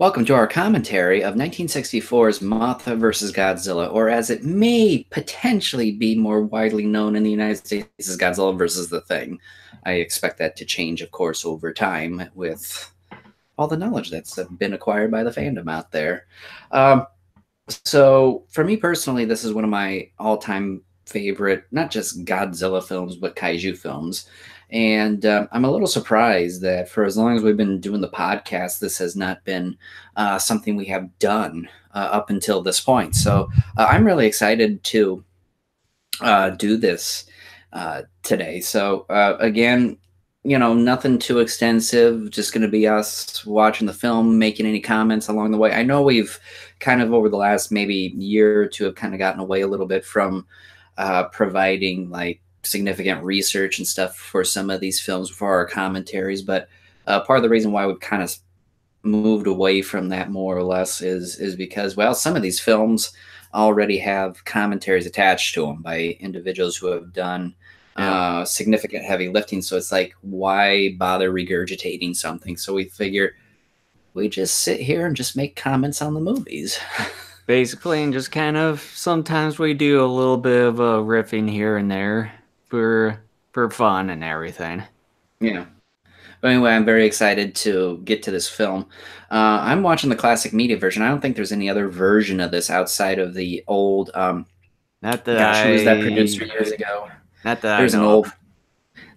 Welcome to our commentary of 1964's Mothra vs. Godzilla, or as it may potentially be more widely known in the United States as Godzilla vs. the Thing. I expect that to change, of course, over time with all the knowledge that's been acquired by the fandom out there. So, for me personally, this is one of my all-time favorite, not just Godzilla films, but Kaiju films. And I'm a little surprised that for as long as we've been doing the podcast, this has not been something we have done up until this point. So I'm really excited to do this today. So again, nothing too extensive, just going to be us watching the film, making any comments along the way. I know we've kind of over the last maybe year or two have kind of gotten away a little bit from providing like significant research and stuff for some of these films for our commentaries, but part of the reason why we've kind of moved away from that more or less is because, well, some of these films already have commentaries attached to them by individuals who have done significant heavy lifting. So it's like, why bother regurgitating something? So we figure we just sit here and just make comments on the movies. Basically, and just kind of sometimes we do a little bit of a riffing here and there for fun and everything. Yeah. But anyway, I'm very excited to get to this film. I'm watching the classic media version. I don't think there's any other version of this outside of the old. Not that Gosh, who was that producer years ago? Not that There's I an know old. of.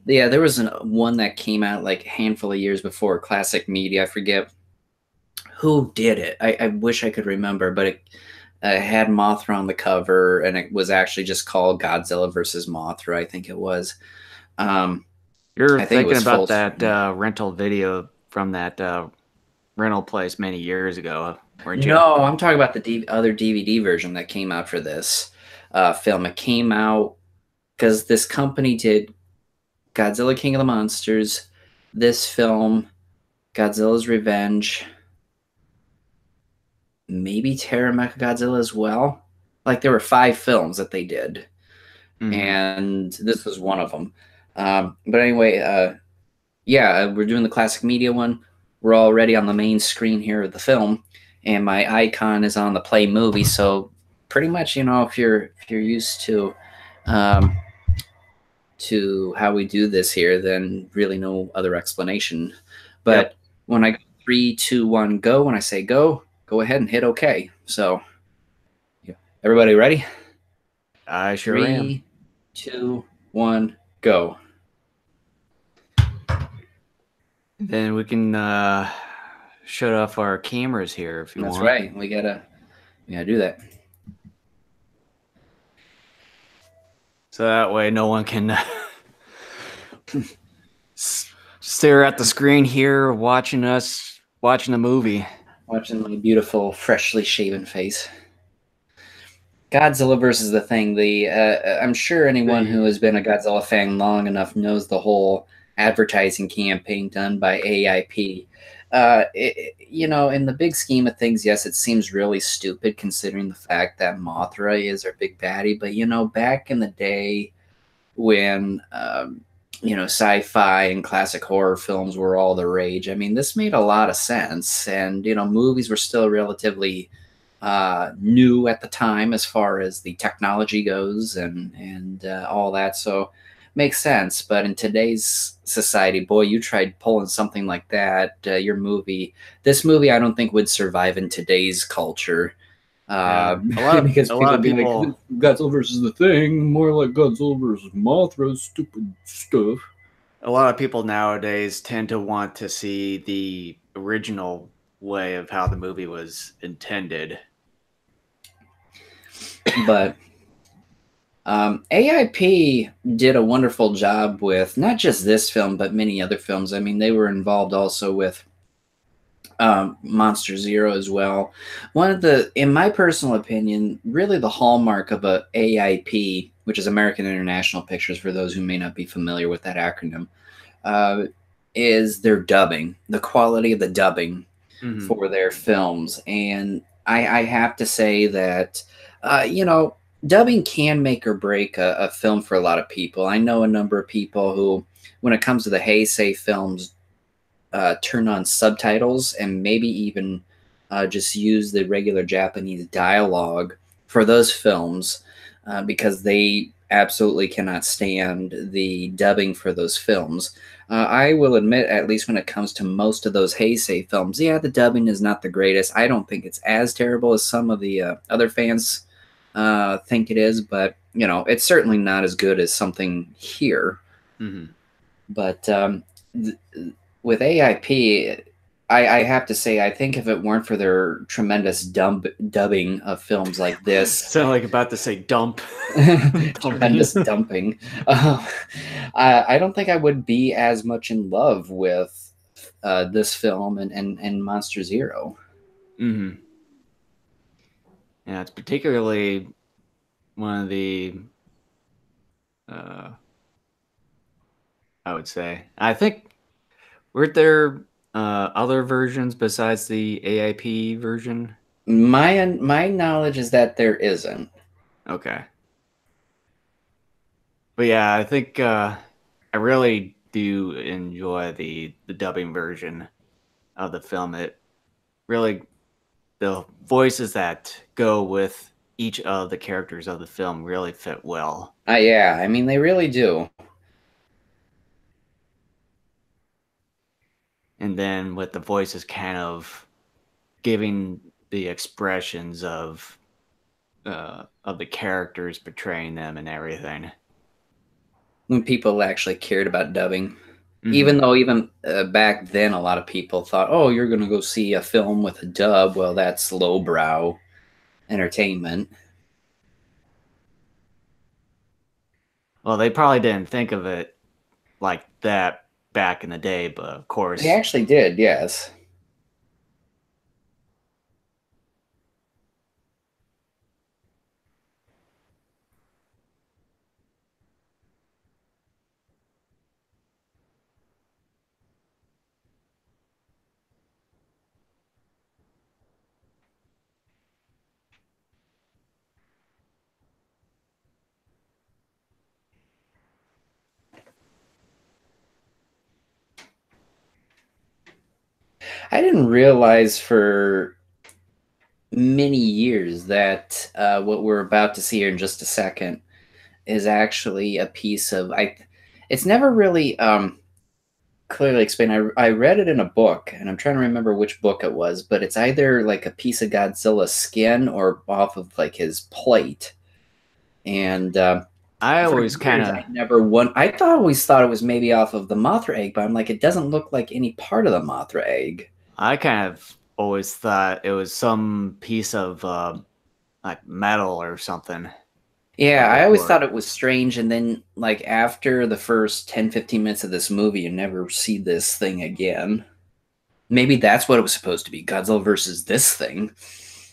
Yeah, there was one that came out like a handful of years before classic media. I forget who did it. I wish I could remember, but it had Mothra on the cover, and it was actually just called Godzilla versus Mothra. I think it was. You're I think it thinking was about full. that rental video from that rental place many years ago, weren't you? No, I'm talking about the other DVD version that came out for this film. It came out because this company did Godzilla King of the Monsters, this film, Godzilla's Revenge, maybe Terra Mechagodzilla as well. Like there were 5 films that they did, and this was one of them. But anyway, yeah, we're doing the classic media one. We're already on the main screen here of the film, and my icon is on the play movie. So pretty much, if you're used to how we do this here, then really no other explanation. But when I go 3, 2, 1, go, when I say go ahead and hit OK. So, yeah. Everybody ready? I sure 3, am. 2, 1, go. Then we can shut off our cameras here if you want. That's right. We gotta do that. So that way no one can stare at the screen here watching the movie. Watching my beautiful, freshly shaven face. Godzilla versus the Thing. I'm sure anyone who has been a Godzilla fan long enough knows the whole advertising campaign done by AIP. In the big scheme of things, yes, it seems really stupid considering the fact that Mothra is our big baddie. But back in the day when sci-fi and classic horror films were all the rage, I mean, this made a lot of sense, and movies were still relatively new at the time as far as the technology goes and all that. So makes sense. But in today's society, boy, you tried pulling something like that, this movie, I don't think would survive in today's culture. Because people would be like, Godzilla versus the Thing, more like Godzilla versus Mothra, stupid stuff. A lot of people nowadays tend to want to see the original way of how the movie was intended. But AIP did a wonderful job with not just this film, but many other films. I mean, they were involved also with Monster Zero as well. One of in my personal opinion, really the hallmark of a AIP, which is American International Pictures, for those who may not be familiar with that acronym, is their dubbing, the quality of the dubbing for their films. And I have to say that, dubbing can make or break a film for a lot of people. I know a number of people who, when it comes to the Heisei films, turn on subtitles and maybe even just use the regular Japanese dialogue for those films because they absolutely cannot stand the dubbing for those films. I will admit, at least when it comes to most of those Heisei films, yeah, the dubbing is not the greatest. I don't think it's as terrible as some of the other fans think it is, but you know, it's certainly not as good as something here. Hmm. But th- with AIP, I have to say, I think if it weren't for their tremendous dubbing of films like this, Sound like about to say dump. tremendous Dumping. dumping, uh, I don't think I would be as much in love with this film and Monster Zero. Hmm. Yeah, it's particularly one of the, uh, I would say. I think, weren't there other versions besides the AIP version? My knowledge is that there isn't. Okay. But yeah, I think I really do enjoy the dubbing version of the film. It really, the voices that go with each of the characters of the film really fit well. Yeah, I mean they really do. And then with the voices kind of giving the expressions of the characters portraying them and everything. When people actually cared about dubbing. Even Hmm. though even back then, a lot of people thought, "Oh, you're going to go see a film with a dub." Well, that's lowbrow entertainment. Well, they probably didn't think of it like that back in the day, but of They course, actually did, yes. I didn't realize for many years that what we're about to see here in just a second is actually a piece of I. It's never really clearly explained. I read it in a book, and I'm trying to remember which book it was, but it's either like a piece of Godzilla's skin or off of like his plate. And I for always kind years, I of never won. Always thought it was maybe off of the Mothra egg, but I'm like, it doesn't look like any part of the Mothra egg. I kind of always thought it was some piece of like metal or something Yeah, of the I always sort. thought it was strange. And then, like, after the first 10, 15 minutes of this movie, you never see this thing again. Maybe that's what it was supposed to be Godzilla versus this thing.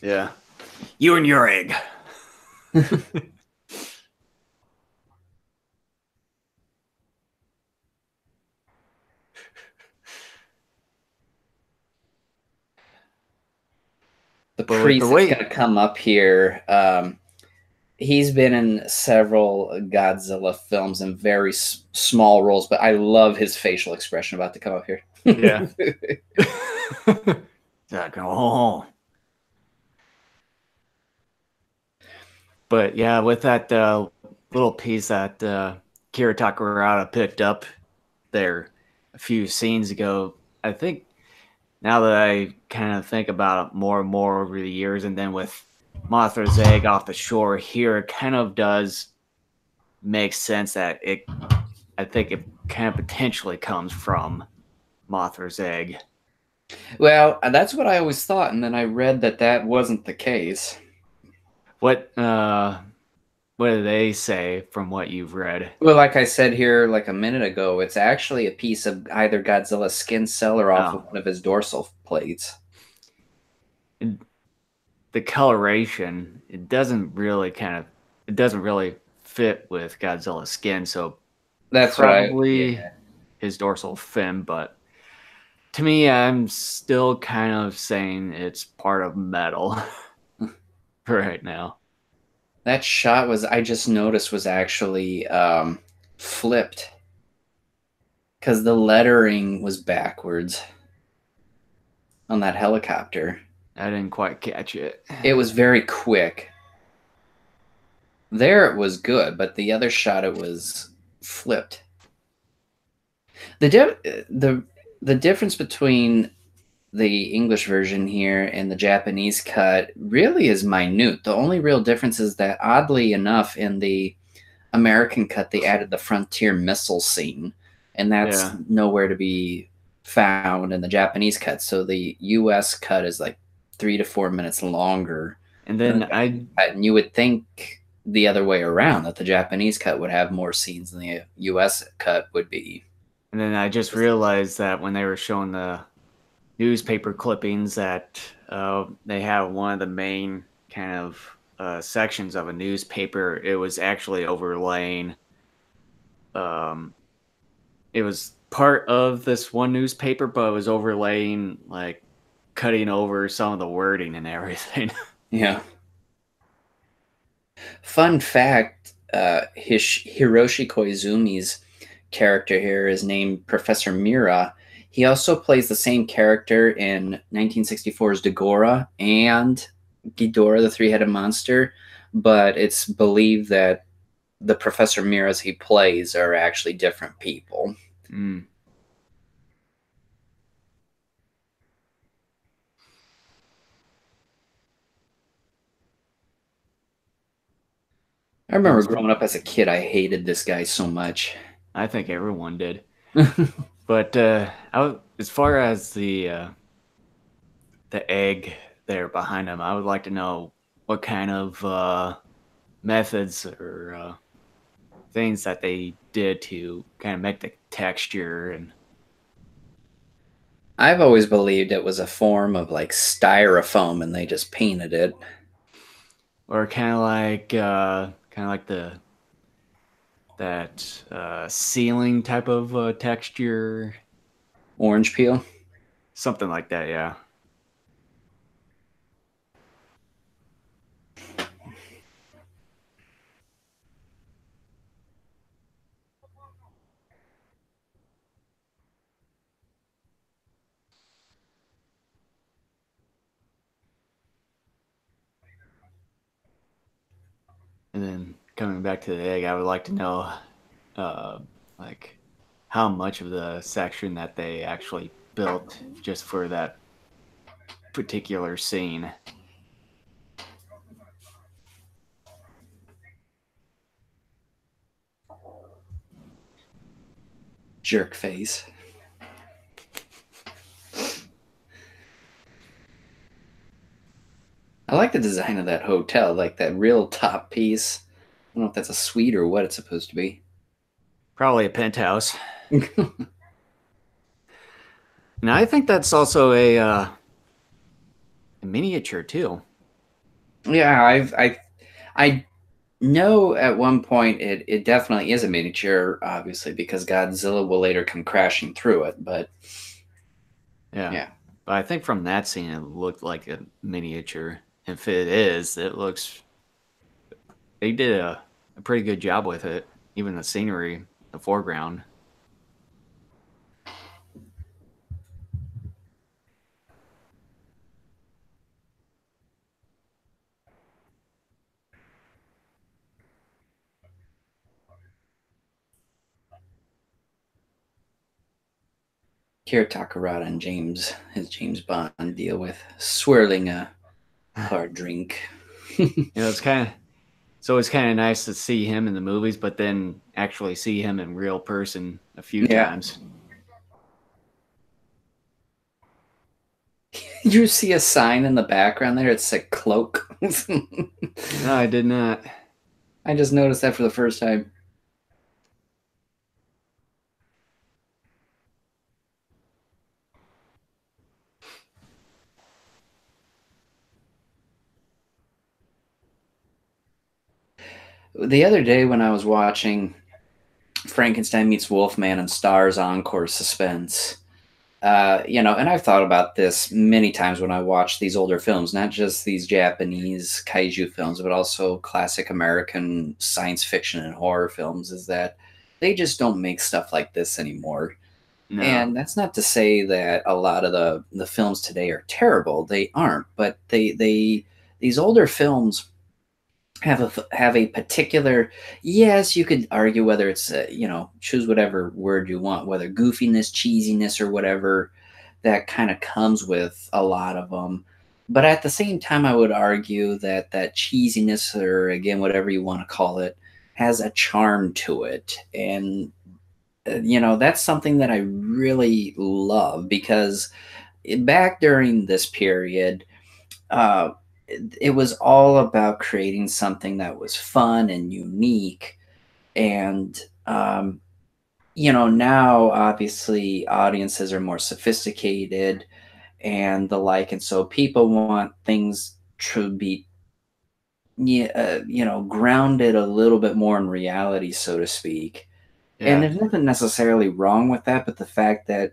Yeah, you and your egg. The But with the priest that's going weight, to come up here, he's been in several Godzilla films in very small roles, but I love his facial expression about to come up here. yeah. Like, oh. But yeah, with that little piece that Kira Takarada picked up there a few scenes ago, I think now that I kind of think about it more and more over the years, and then with Mothra's egg off the shore here, it kind of does make sense that I think it kind of potentially comes from Mothra's egg. Well, that's what I always thought, and then I read that that wasn't the case. What what do they say from what you've read? Well, like I said here like a minute ago, it's actually a piece of either Godzilla's skin cell or off of Oh, one of his dorsal plates. the coloration, it doesn't really fit with Godzilla's skin, so That's what I, probably yeah. his dorsal fin, but to me I'm still kind of saying it's part of metal right now. That shot was, I just noticed, was actually flipped because the lettering was backwards on that helicopter. I didn't quite catch it. It was very quick. There it was good, but the other shot it was flipped. The the difference between the English version here and the Japanese cut really is minute. The only real difference is that, oddly enough, in the American cut, they added the frontier missile scene, and that's Yeah. nowhere to be found in the Japanese cut. So the U.S. cut is like 3 to 4 minutes longer And than the then I Japanese cut, and you would think the other way around, that the Japanese cut would have more scenes than the U.S. cut would be. and then I just realized that when they were showing the newspaper clippings that they have one of the main kind of sections of a newspaper. It was actually overlaying. Um, it was part of this one newspaper, but it was overlaying like cutting over some of the wording and everything. Yeah. Fun fact: Hiroshi Koizumi's character here is named Professor Mira. He also plays the same character in 1964's Dagora and Ghidorah, the Three-Headed Monster, but it's believed that the Professor Miras he plays are actually different people. Mm. I remember Yes, growing up as a kid, I hated this guy so much. I think everyone did. But as far as the egg there behind him, I would like to know what kind of methods or things that they did to kind of make the texture and I've always believed it was a form of like styrofoam and they just painted it. or kind of like the that ceiling type of texture, Orange peel. something like that. Yeah. And then coming back to the egg, I would like to know, uh, like, how much of the section that they actually built just for that particular scene. Jerk face. I like the design of that hotel, like that real top piece. I don't know if that's a suite or what it's supposed to be. Probably a penthouse. And I think that's also a miniature too. Yeah, I know at one point it definitely is a miniature, obviously, because Godzilla will later come crashing through it. But Yeah. yeah, But I think from that scene, it looked like a miniature. If it is, it looks. They did a pretty good job with it. Even the scenery, the foreground. Kira Takarada and his James Bond deal with swirling a hard drink. It's kind of so it's kind of nice to see him in the movies, but then actually see him in real person a few Yeah, times. you see a sign in the background there. It's a cloak. No, I did not. I just noticed that for the first time. The other day when I was watching Frankenstein meets Wolfman and Stars Encore Suspense, and I've thought about this many times when I watch these older films, not just these Japanese kaiju films, but also classic American science fiction and horror films, is that they just don't make stuff like this anymore. No. And that's not to say that a lot of the films today are terrible. They aren't, but they these older films have a particular, yes, you could argue whether it's choose whatever word you want, whether goofiness, cheesiness, or whatever that kind of comes with a lot of them. But at the same time, I would argue that that cheesiness, or again whatever you want to call it, has a charm to it. And that's something that I really love, because back during this period, uh, it was all about creating something that was fun and unique. And now obviously audiences are more sophisticated and the like, and so people want things to be, yeah, grounded a little bit more in reality, so to speak. And Yeah. there's nothing necessarily wrong with that, but the fact that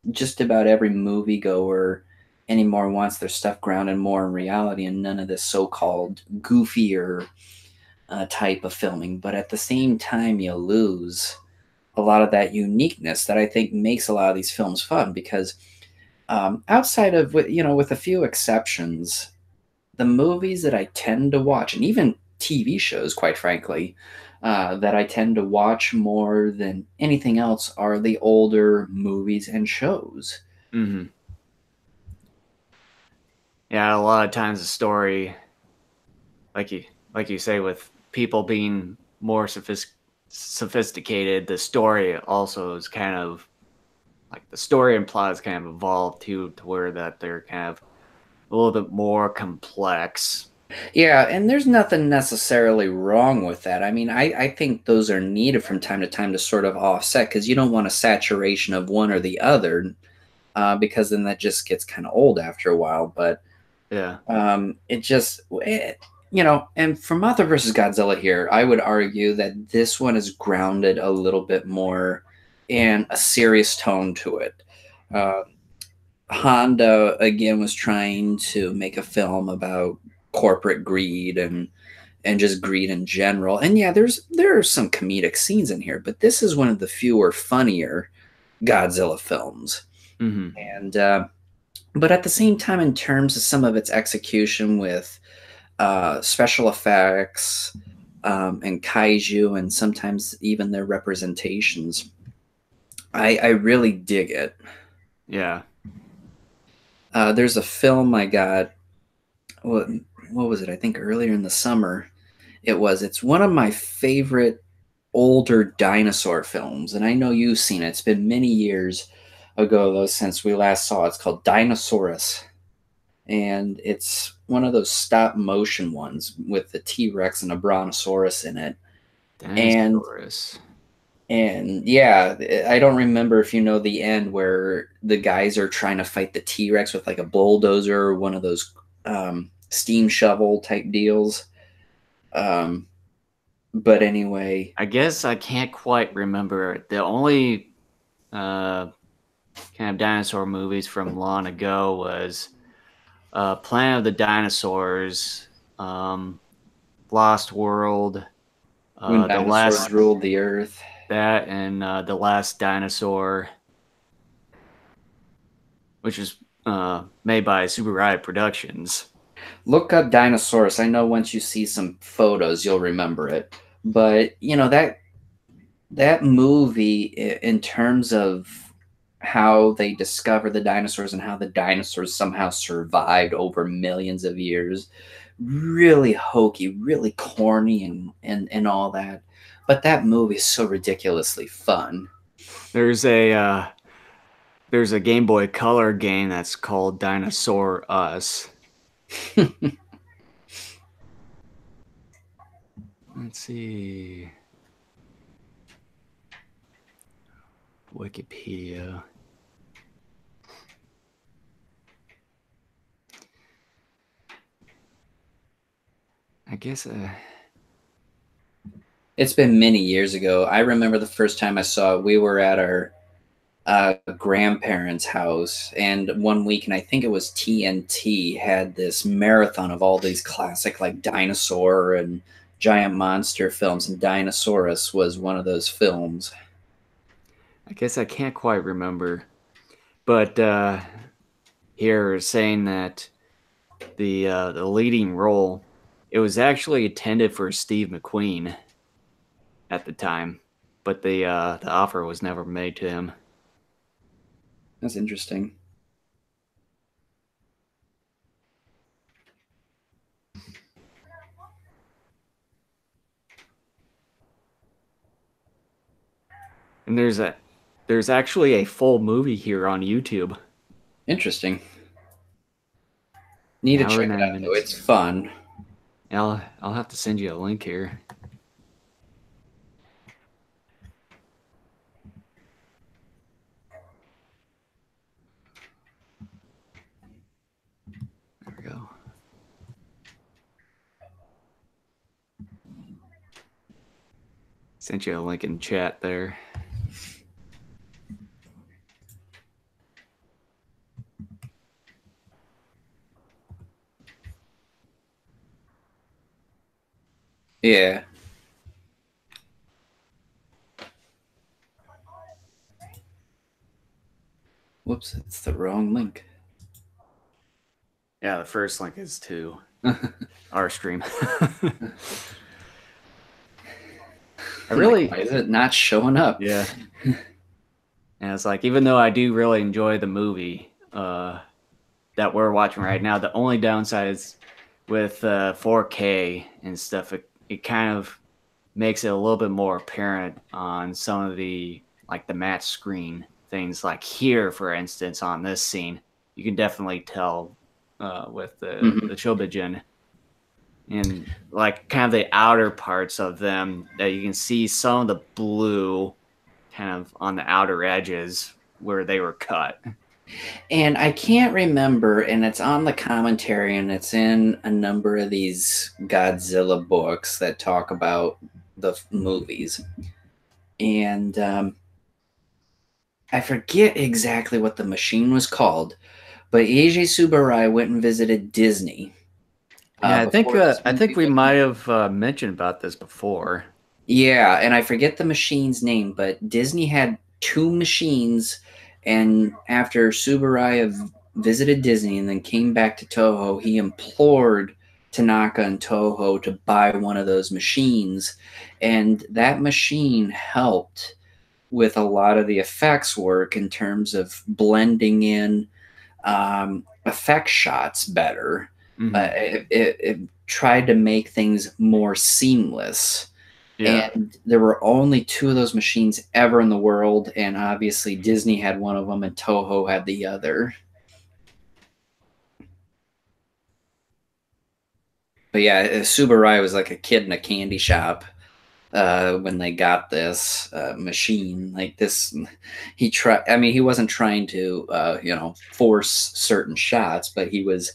just about every moviegoer anymore wants their stuff grounded more in reality and none of this so-called goofier type of filming. But at the same time, you lose a lot of that uniqueness that I think makes a lot of these films fun, because outside of, with a few exceptions, the movies that I tend to watch, and even TV shows, quite frankly, that I tend to watch more than anything else, are the older movies and shows. Hmm. Yeah, a lot of times the story, like you say, with people being more sophisticated, the story also is kind of like the story and plot is kind of evolved to where that they're kind of a little bit more complex. Yeah, and there's nothing necessarily wrong with that. I mean, I think those are needed from time to time to sort of offset, because you don't want a saturation of one or the other, because then that just gets kind of old after a while. But Yeah. it just, and for Mothra versus Godzilla here, I would argue that this one is grounded a little bit more in a serious tone to it. Uh, Honda again was trying to make a film about corporate greed and just greed in general. And yeah, there are some comedic scenes in here, but this is one of the fewer funnier Godzilla films. Hmm. And but at the same time, in terms of some of its execution with special effects and kaiju, and sometimes even their representations, I really dig it. Yeah. There's a film I got. What was it? I think earlier in the summer. It's one of my favorite older dinosaur films, and I know you've seen it. It's been many years ago though since we last saw it. It's called Dinosaurus, and it's one of those stop motion ones with the T-Rex and a Brontosaurus in it. And Dinosaurus. yeah, I don't remember if you know the end where the guys are trying to fight the T-Rex with like a bulldozer or one of those steam shovel type deals. Um, but anyway, I guess I can't quite remember. The only uh, kind of dinosaur movies from long ago was Planet of the Dinosaurs, um, Lost World, when the last dinosaurs ruled the earth. that, and the Last Dinosaur, which was made by Super Ride Productions. Look up Dinosaurus. I know once you see some photos, you'll remember it. But that movie, in terms of how they discover the dinosaurs and how the dinosaurs somehow survived over millions of years, really hokey, really corny, and all that. But that movie is so ridiculously fun. There's a uh, there's a Game Boy Color game that's called Dinosaur Us. Let's see. Wikipedia. I guess It's been many years ago. I remember the first time I saw it. We were at our grandparents' house, and one week, and I think it was TNT had this marathon of all these classic like dinosaur and giant monster films, and Dinosaurus was one of those films. I guess I can't quite remember, but here is saying that the leading role, it was actually intended for Steve McQueen at the time, but the offer was never made to him. That's interesting. And there's actually a full movie here on YouTube. Interesting. Need An to hour check and it nine out though. minutes. It's fun. I'll have to send you a link here. There we go. Sent you a link in chat there. Yeah. Whoops, it's the wrong link. Yeah, the first link is to our stream. I really, Why is it not showing up? yeah. And it's like, even though I do really enjoy the movie that we're watching right now, the only downside is with 4K and stuff, it kind of makes it a little bit more apparent on some of the, like the match screen things. Like here, for instance, on this scene, you can definitely tell with the Shobijin and like kind of the outer parts of them that you can see some of the blue kind of on the outer edges where they were cut. And I can't remember, and it's on the commentary, and it's in a number of these Godzilla books that talk about the movies. And I forget exactly what the machine was called, but Eiji Tsuburai went and visited Disney Yeah, before this I think movie we went. might have mentioned about this before. Yeah, and I forget the machine's name, but Disney had two machines, and after Subaraya visited Disney and then came back to Toho, he implored Tanaka and Toho to buy one of those machines, and that machine helped with a lot of the effects work in terms of blending in effect shots better. Mm-hmm. It tried to make things more seamless, Yeah, and there were only two of those machines ever in the world, and obviously Disney had one of them and Toho had the other. But yeah, Subaraya was like a kid in a candy shop when they got this machine. Like this, he tried. I mean, he wasn't trying to force certain shots, but he was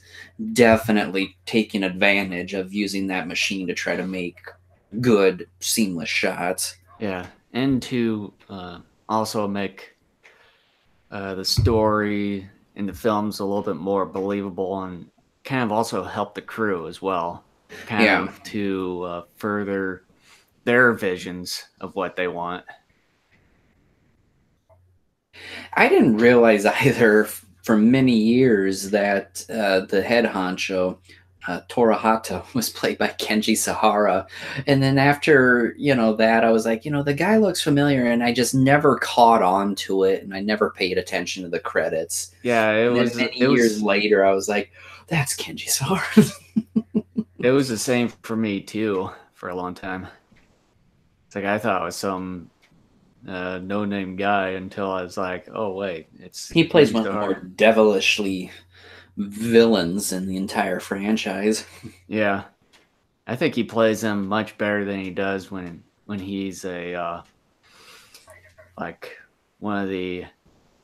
definitely taking advantage of using that machine to try to make good seamless shots. yeah, and to also make the story in the films a little bit more believable and kind of also help the crew as well, kind Yeah, of to further their visions of what they want. I didn't realize either for many years that the head honcho, Torahata, was played by Kenji Sahara. And then after, that, I was like, the guy looks familiar, and I just never caught on to it, and I never paid attention to the credits. Yeah, And then many years later, I was like, that's Kenji Sahara. it was the same for me too for a long time. It's like I thought it was some no name guy until I was like, oh wait, it's He plays Kenji one of the more Sahara. devilishly villains in the entire franchise. Yeah, I think he plays them much better than he does when he's a like one of the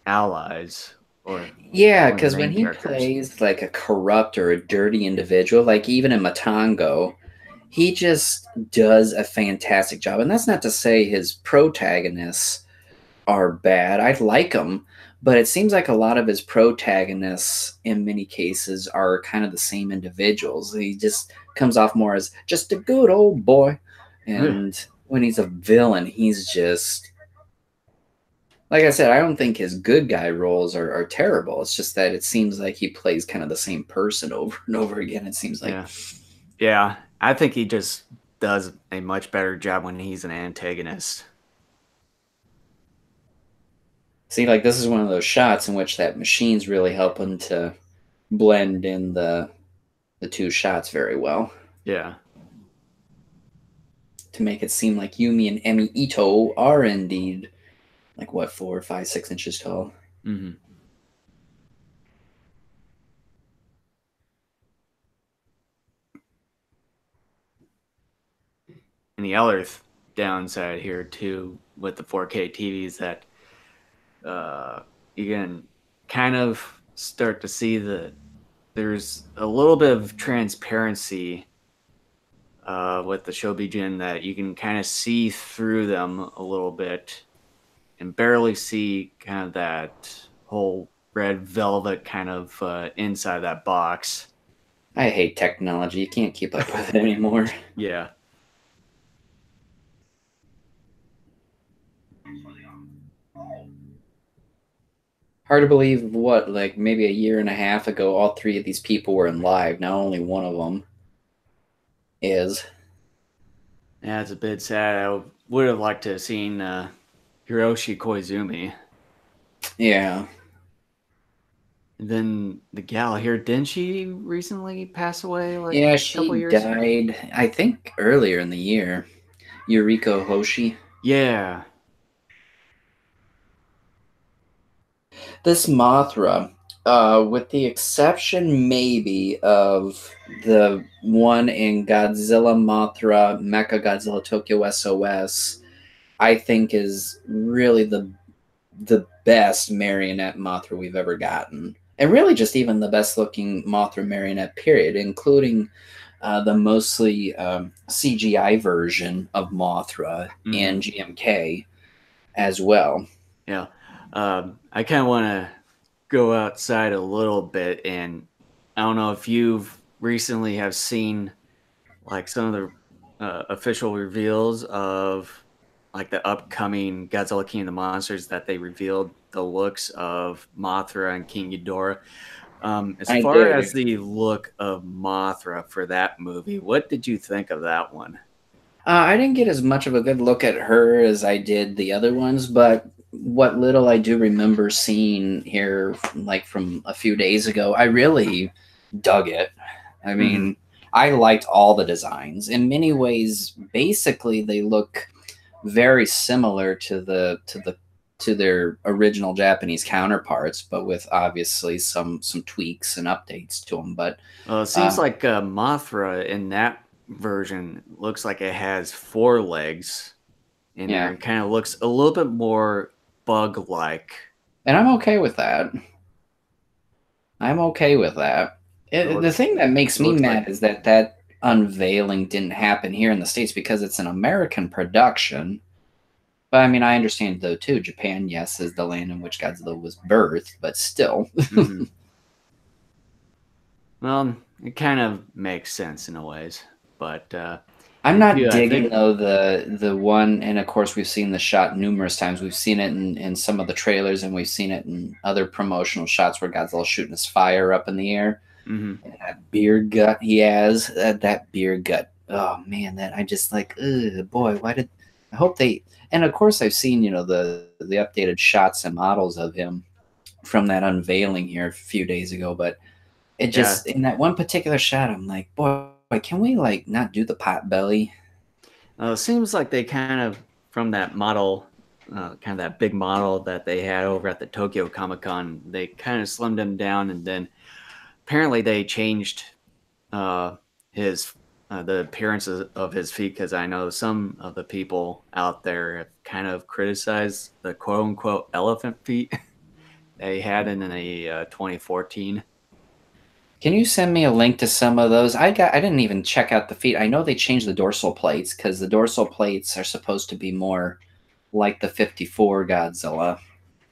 allies or Yeah, one of the because when main he characters. plays like a corrupt or a dirty individual, like even in Matango, he just does a fantastic job. And that's not to say his protagonists are bad. I like them, but it seems like a lot of his protagonists, in many cases, are kind of the same individuals. He just comes off more as just a good old boy. Yeah. And when he's a villain, he's just Like I said, I don't think his good guy roles are terrible. It's just that it seems like he plays kind of the same person over and over again. It seems like. Yeah. Yeah. I think he just does a much better job when he's an antagonist. See, like this is one of those shots in which that machine's really helping to blend in the two shots very well Yeah. to make it seem like Yumi and Emi Ito are indeed like what 4, 5, 6 inches tall. Hmm. And the other downside here too with the 4K TVs that uh, you can kind of start to see that there's a little bit of transparency with the Shobijin that you can kind of see through them a little bit and barely see kind of that whole red velvet kind of inside that box. I hate technology. You can't keep up with it anymore. Yeah. Hard to believe what, like maybe a year and a half ago, all three of these people were in live. Now only one of them is. Yeah, it's a bit sad. I would have liked to have seen Hiroshi Koizumi. Yeah. And then the gal here, didn't she recently pass away like Yeah, a couple she years? died, I think, earlier in the year. Yuriko Hoshi. Yeah. This Mothra, with the exception maybe of the one in Godzilla Mothra Mecha Godzilla Tokyo SOS, I think is really the best marionette Mothra we've ever gotten. And really just even the best looking Mothra marionette period, including the mostly CGI version of Mothra Hmm. in GMK as well. Yeah. I kind of want to go outside a little bit, and I don't know if you've recently have seen like some of the official reveals of like the upcoming Godzilla King of the Monsters that they revealed the looks of Mothra and King Ghidorah. As I far did. as the look of Mothra for that movie, what did you think of that one? I didn't get as much of a good look at her as I did the other ones, but what little I do remember seeing here, like from a few days ago, I really dug it. I Hmm. mean, I liked all the designs. In many ways, basically, they look very similar to their original Japanese counterparts, but with obviously some tweaks and updates to them. But Well, it seems uh, like Mothra in that version looks like it has four legs in there yeah, and kind of looks a little bit more bug like. and I'm okay with that. I'm okay with that. It The looks thing that makes it me looks like mad is that that unveiling didn't happen here in the States because it's an American production. But I mean, I understand though too. Japan, yes, is the land in which Godzilla was birthed, but still, hmm. Well, it kind of makes sense in a ways, but I'm and not two, I digging think. though the one. And of course, we've seen the shot numerous times. We've seen it in some of the trailers, and we've seen it in other promotional shots where Godzilla's shooting his fire up in the air. Hmm. And that beer gut he has, that beer gut. Oh man, that I just like. Ugh, boy, why did? I hope they. And of course, I've seen the updated shots and models of him from that unveiling here a few days ago. But it Yeah, just in that one particular shot, I'm like, boy, can we like not do the pot belly? it seems like they kind of from that model, kind of that big model that they had over at the Tokyo Comic Con, they kind of slimmed him down, and then apparently they changed uh, his the appearances of his feet because I know some of the people out there have kind of criticized the quote unquote elephant feet they had in the 2014. Can you send me a link to some of those? I didn't even check out the feet. I know they changed the dorsal plates because the dorsal plates are supposed to be more like the 54 Godzilla.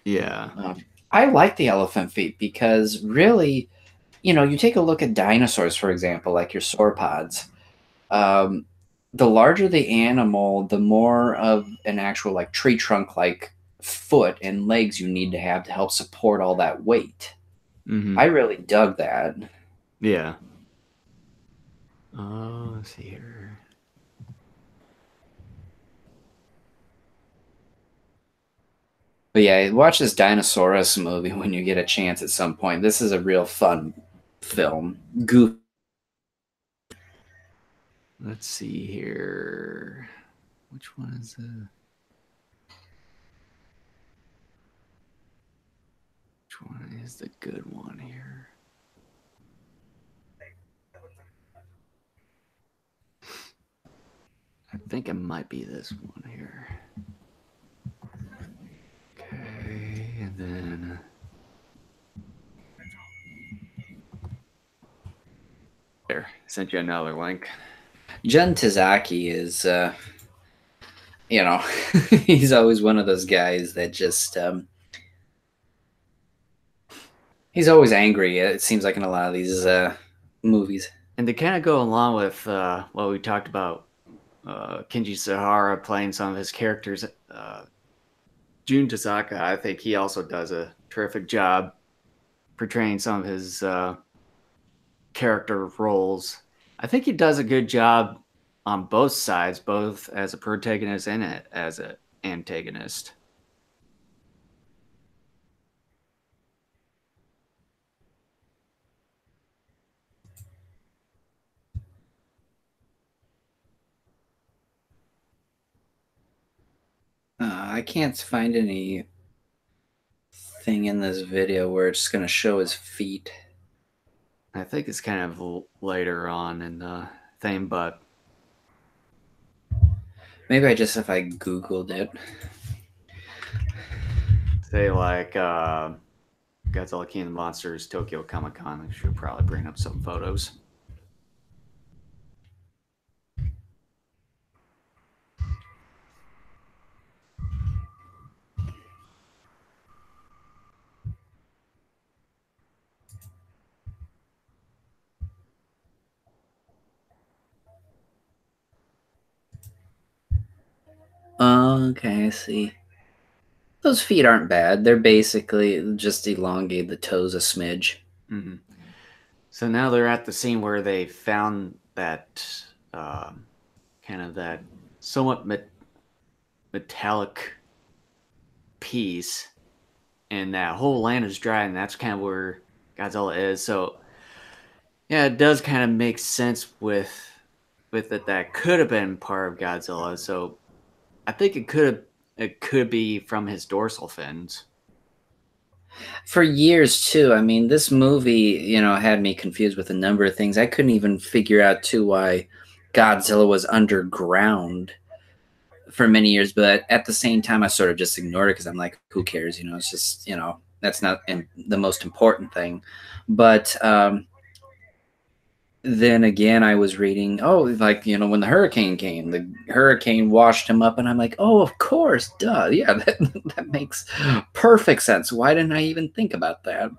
Yeah. I like the elephant feet because really, you take a look at dinosaurs, for example, like your sauropods. Um, the larger the animal, the more of an actual like tree trunk like foot and legs you need to have help support all that weight. Mm-hmm. I really dug that. Yeah. Oh, let's see here. But yeah, watch this Dinosaurus movie when you get a chance at some point. This is a real fun film. Goof. Let's see here. Which one is which one is the good one here? I think it might be this one here. Okay, and then there, sent you another link. Jun Tizaki is, he's always one of those guys that just, he's always angry. It seems like in a lot of these movies. And to kind of go along with what we talked about, Kenji Sahara playing some of his characters, Jun Tasaka, I think he also does a terrific job portraying some of his character roles. I think he does a good job on both sides, both as a protagonist and as an antagonist. I can't find anything in this video where it's going to show his feet. I think it's kind of later on in the thing, but Maybe if I Googled it. say like Godzilla King of the Monsters, Tokyo Comic Con, I should probably bring up some photos. Okay, I see. Those feet aren't bad. They're basically just elongate the toes a smidge. Mm-hmm. So now they're at the scene where they found that kind of that somewhat metallic piece, and that whole land is dry, and that's kind of where Godzilla is. So yeah, it does kind of make sense with it that could have been part of Godzilla. So I think it could be from his dorsal fins. For years too. I mean, this movie, had me confused with a number of things. I couldn't even figure out too why Godzilla was underground for many years, but at the same time, I sort of just ignored it because I'm like, who cares? It's just, that's not the most important thing. But then again, I was reading, oh, like, when the hurricane came, the hurricane washed him up, and I'm like, oh, of course, duh. Yeah, that makes perfect sense. Why didn't I even think about that?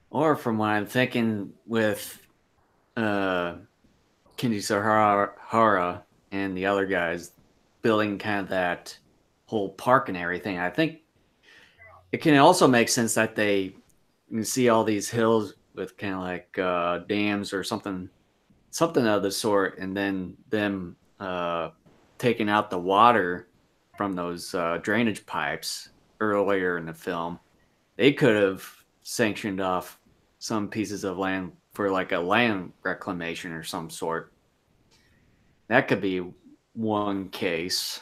Or from what I'm thinking with uh, Kenji Sahara and the other guys building kind of that whole park and everything, I think it can also make sense that you can see all these hills with kind of like dams or something of the sort, and then them taking out the water from those drainage pipes earlier in the film. They could have sanctioned off some pieces of land for like a land reclamation or some sort. That could be one case.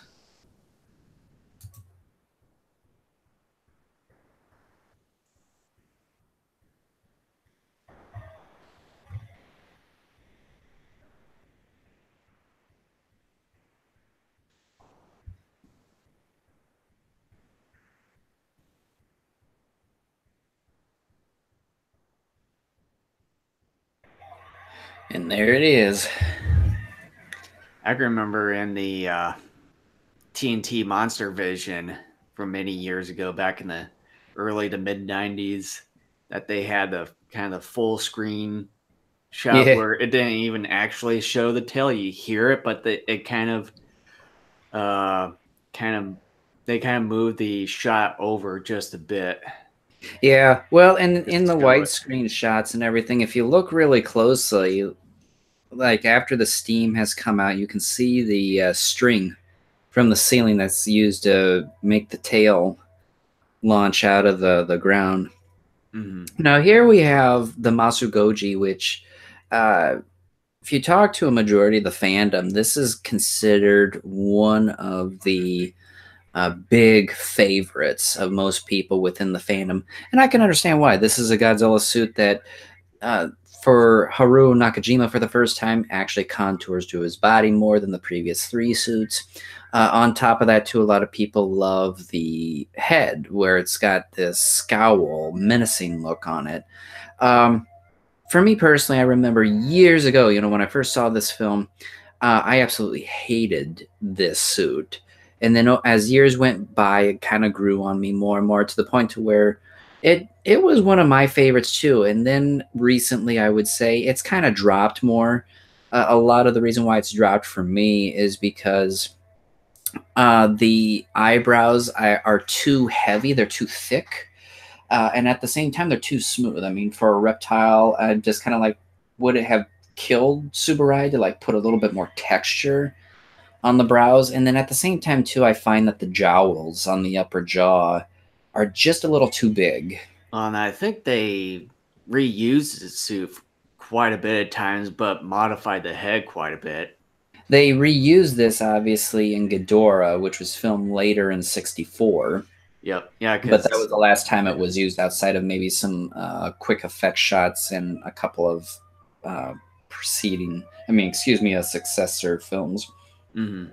And there it is. I can remember in the TNT Monster Vision from many years ago, back in the early to mid 90s, that they had the kind of full screen shot Yeah. where it didn't even actually show the tail. You hear it, but it kind of they kind of moved the shot over just a bit Yeah, well, and just in to the show it. widescreen shots and everything, if you look really closely, like after the steam has come out, you can see the string from the ceiling that's used to make the tail launch out of the ground. Hmm. Now here we have the Masugoji, which, uh, if you talk to a majority of the fandom, this is considered one of the big favorites of most people within the fandom, and I can understand why. This is a Godzilla suit that, uh, for Haruo Nakajima, for the first time, actually contours to his body more than the previous three suits. On top of that, too, a lot of people love the head, where it's got this scowl, menacing look on it. Um, for me personally, I remember years ago, when I first saw this film, I absolutely hated this suit. And then as years went by, it kind of grew on me more and more to the point to where it was one of my favorites too. And then recently, I would say it's kind of dropped more. A lot of the reason why it's dropped for me is because the eyebrows are too heavy, they're too thick, and at the same time, they're too smooth. I mean, for a reptile, just kind of like, would it have killed Subarai to like put a little bit more texture on the brows? And then at the same time, too, I find that the jowls on the upper jaw are just a little too big. And I think they reused the suit quite a bit of times, but modified the head quite a bit. They reused this obviously in Ghidorah, which was filmed later in '64, Yep. Yeah, but that was because the last time it was used outside of maybe some quick effect shots and a couple of uh, preceding, I mean, excuse me, successor films. mm-hmm.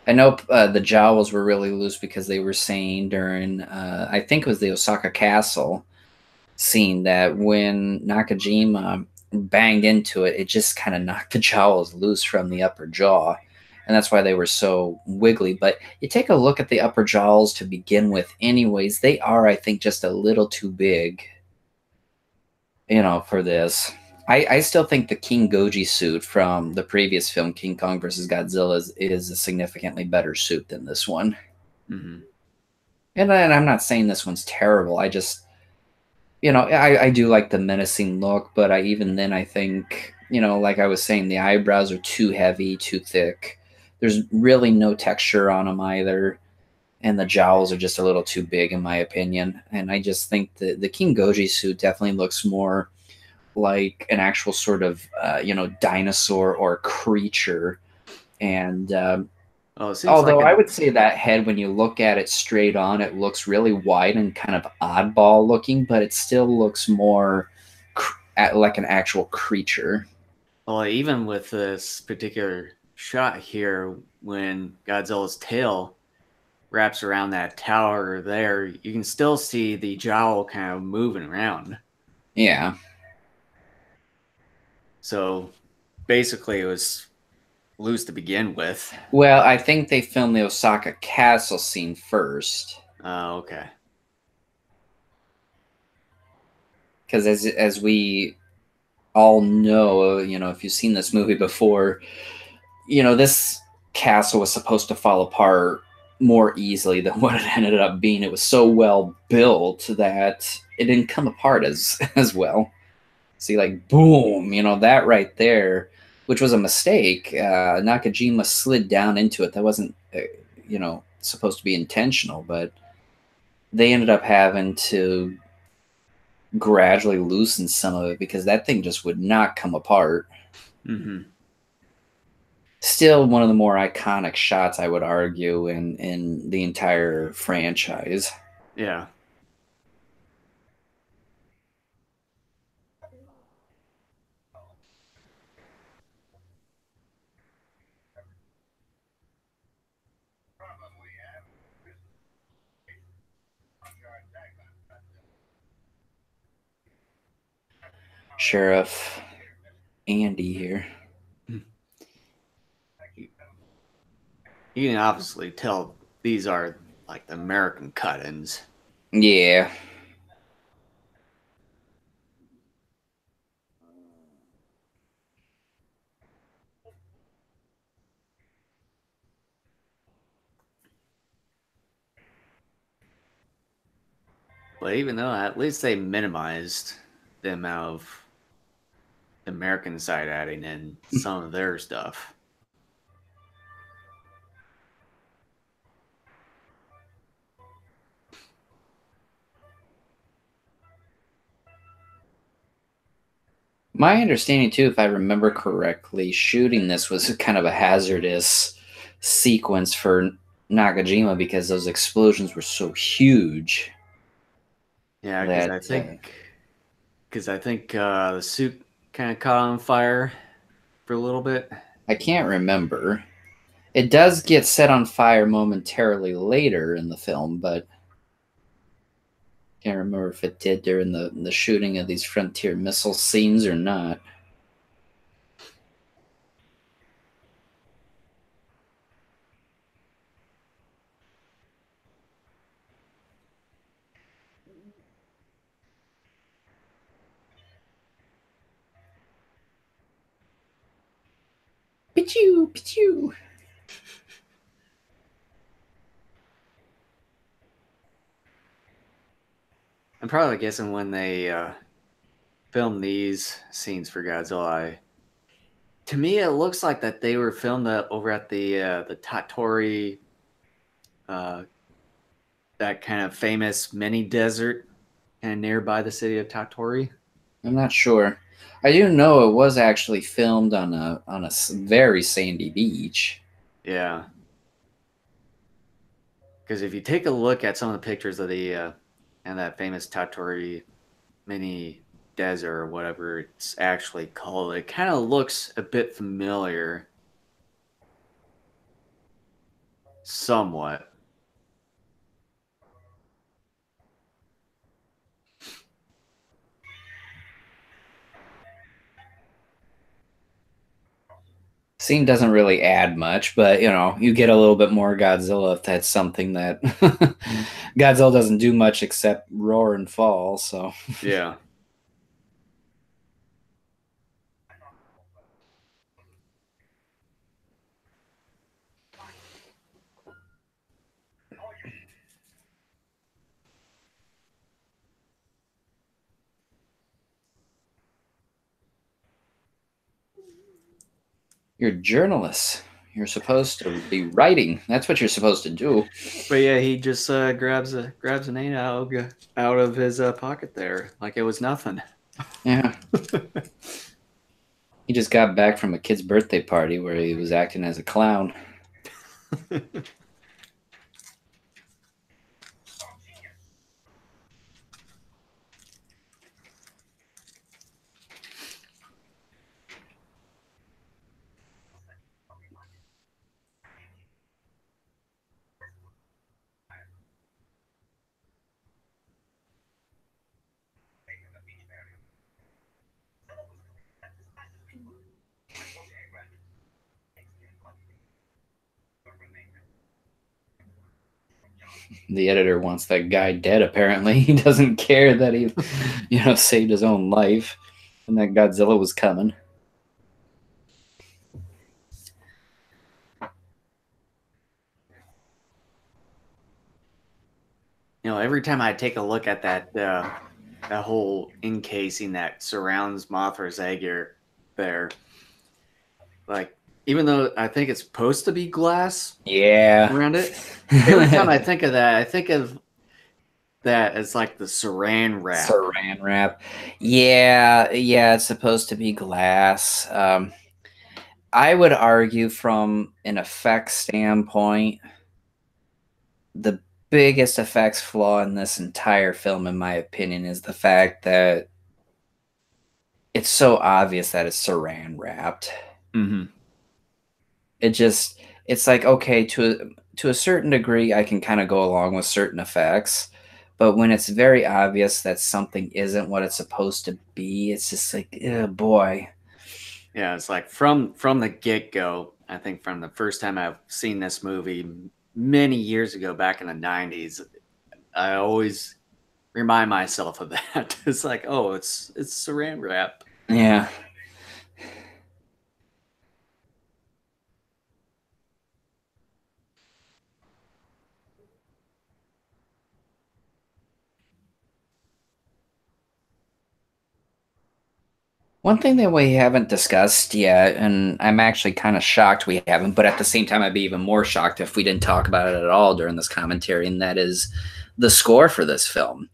I know the jowls were really loose because they were saying during, I think it was the Osaka Castle scene, that when Nakajima banged into it, it just kind of knocked the jowls loose from the upper jaw. And that's why they were so wiggly. But you take a look at the upper jowls to begin with, anyways, they are, I think, just a little too big, for this. I still think the King Goji suit from the previous film, King Kong versus Godzilla, is a significantly better suit than this one. Mm-hmm. And I'm not saying this one's terrible. I just, I do like the menacing look, but even then, I think, like I was saying, the eyebrows are too heavy, too thick. There's really no texture on them either. And the jowls are just a little too big, in my opinion. And I just think the King Goji suit definitely looks more like an actual sort of dinosaur or creature. And Oh, it seems like although I a would say that head, when you look at it straight on, it looks really wide and kind of oddball looking, but it still looks more like an actual creature. well, even with this particular shot here, when Godzilla's tail wraps around that tower there, you can still see the jowl kind of moving around. Yeah. So basically, it was loose to begin with. Well, I think they filmed the Osaka Castle scene first, Okay. because as we all know, if you've seen this movie before, this castle was supposed to fall apart more easily than what it ended up being. It was so well built that it didn't come apart as as well. See, like, boom, that right there, which was a mistake. Nakajima slid down into it. That wasn't, supposed to be intentional, but they ended up having to gradually loosen some of it because that thing just would not come apart. Mm-hmm. Still one of the more iconic shots, I would argue, in the entire franchise. Yeah. Sheriff Andy here. You can obviously tell these are like the American cut-ins. Yeah. But even though at least they minimized the amount of American side adding in some of their stuff. My understanding, too, if I remember correctly, shooting this was kind of a hazardous sequence for Nakajima because those explosions were so huge Yeah, that because I think the suit kind of caught on fire for a little bit. I can't remember. It does get set on fire momentarily later in the film, but can't remember if it did during the shooting of these frontier missile scenes or not. Pichu, pichu. I'm probably guessing when they filmed these scenes for Godzilla, to me it looks like that they were filmed over at the Tatori, uh, that kind of famous mini desert, kind of nearby the city of Tatori. I'm not sure. I do know it was actually filmed on a very sandy beach. Yeah, because if you take a look at some of the pictures of the and that famous Tatori mini desert or whatever it's actually called, it kind of looks a bit familiar, somewhat. Scene doesn't really add much, but you get a little bit more Godzilla if that's something that Godzilla doesn't do much except roar and fall. So Yeah. you're journalists. You're supposed to be writing. That's what you're supposed to do. But yeah, he just grabs an eight out of his pocket there, like it was nothing. Yeah. He just got back from a kid's birthday party where he was acting as a clown. The editor wants that guy dead, apparently. He doesn't care that he, saved his own life and that Godzilla was coming. Every time I take a look at that whole encasing that surrounds Mothra's egg there, like even though I think it's supposed to be glass Yeah. around it, every time I think of that, I think of that as like the saran wrap. Saran wrap. Yeah, yeah, it's supposed to be glass. I would argue from an effects standpoint, the biggest effects flaw in this entire film, in my opinion, is the fact that it's so obvious that it's saran wrapped. Mm-hmm. It's like, okay, to a certain degree I can kind of go along with certain effects, but when it's very obvious that something isn't what it's supposed to be, it's just like, oh boy. Yeah, it's like from the get go. I think from the first time I've seen this movie many years ago, back in the '90s, I always remind myself of that. It's like, oh, it's saran wrap. Yeah. One thing that we haven't discussed yet, and I'm actually kind of shocked we haven't, but at the same time, I'd be even more shocked if we didn't talk about it at all during this commentary, and that is the score for this film.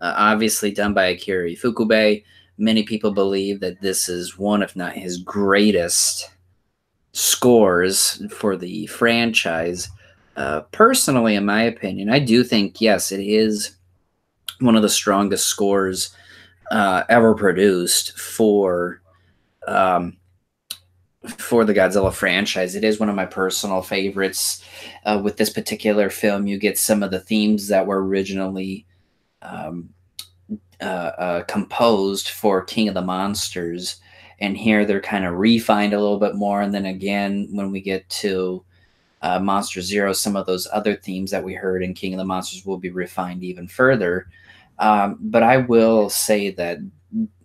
Obviously done by Akira Ifukube. Many people believe that this is one, if not his greatest scores for the franchise. Personally, in my opinion, I do think, yes, it is one of the strongest scores ever produced um, for the Godzilla franchise. It is one of my personal favorites. With this particular film, you get some of the themes that were originally um, composed for King of the Monsters, and here they're kind of refined a little bit more. And then again, when we get to Monster Zero, some of those other themes that we heard in King of the Monsters will be refined even further. But I will say that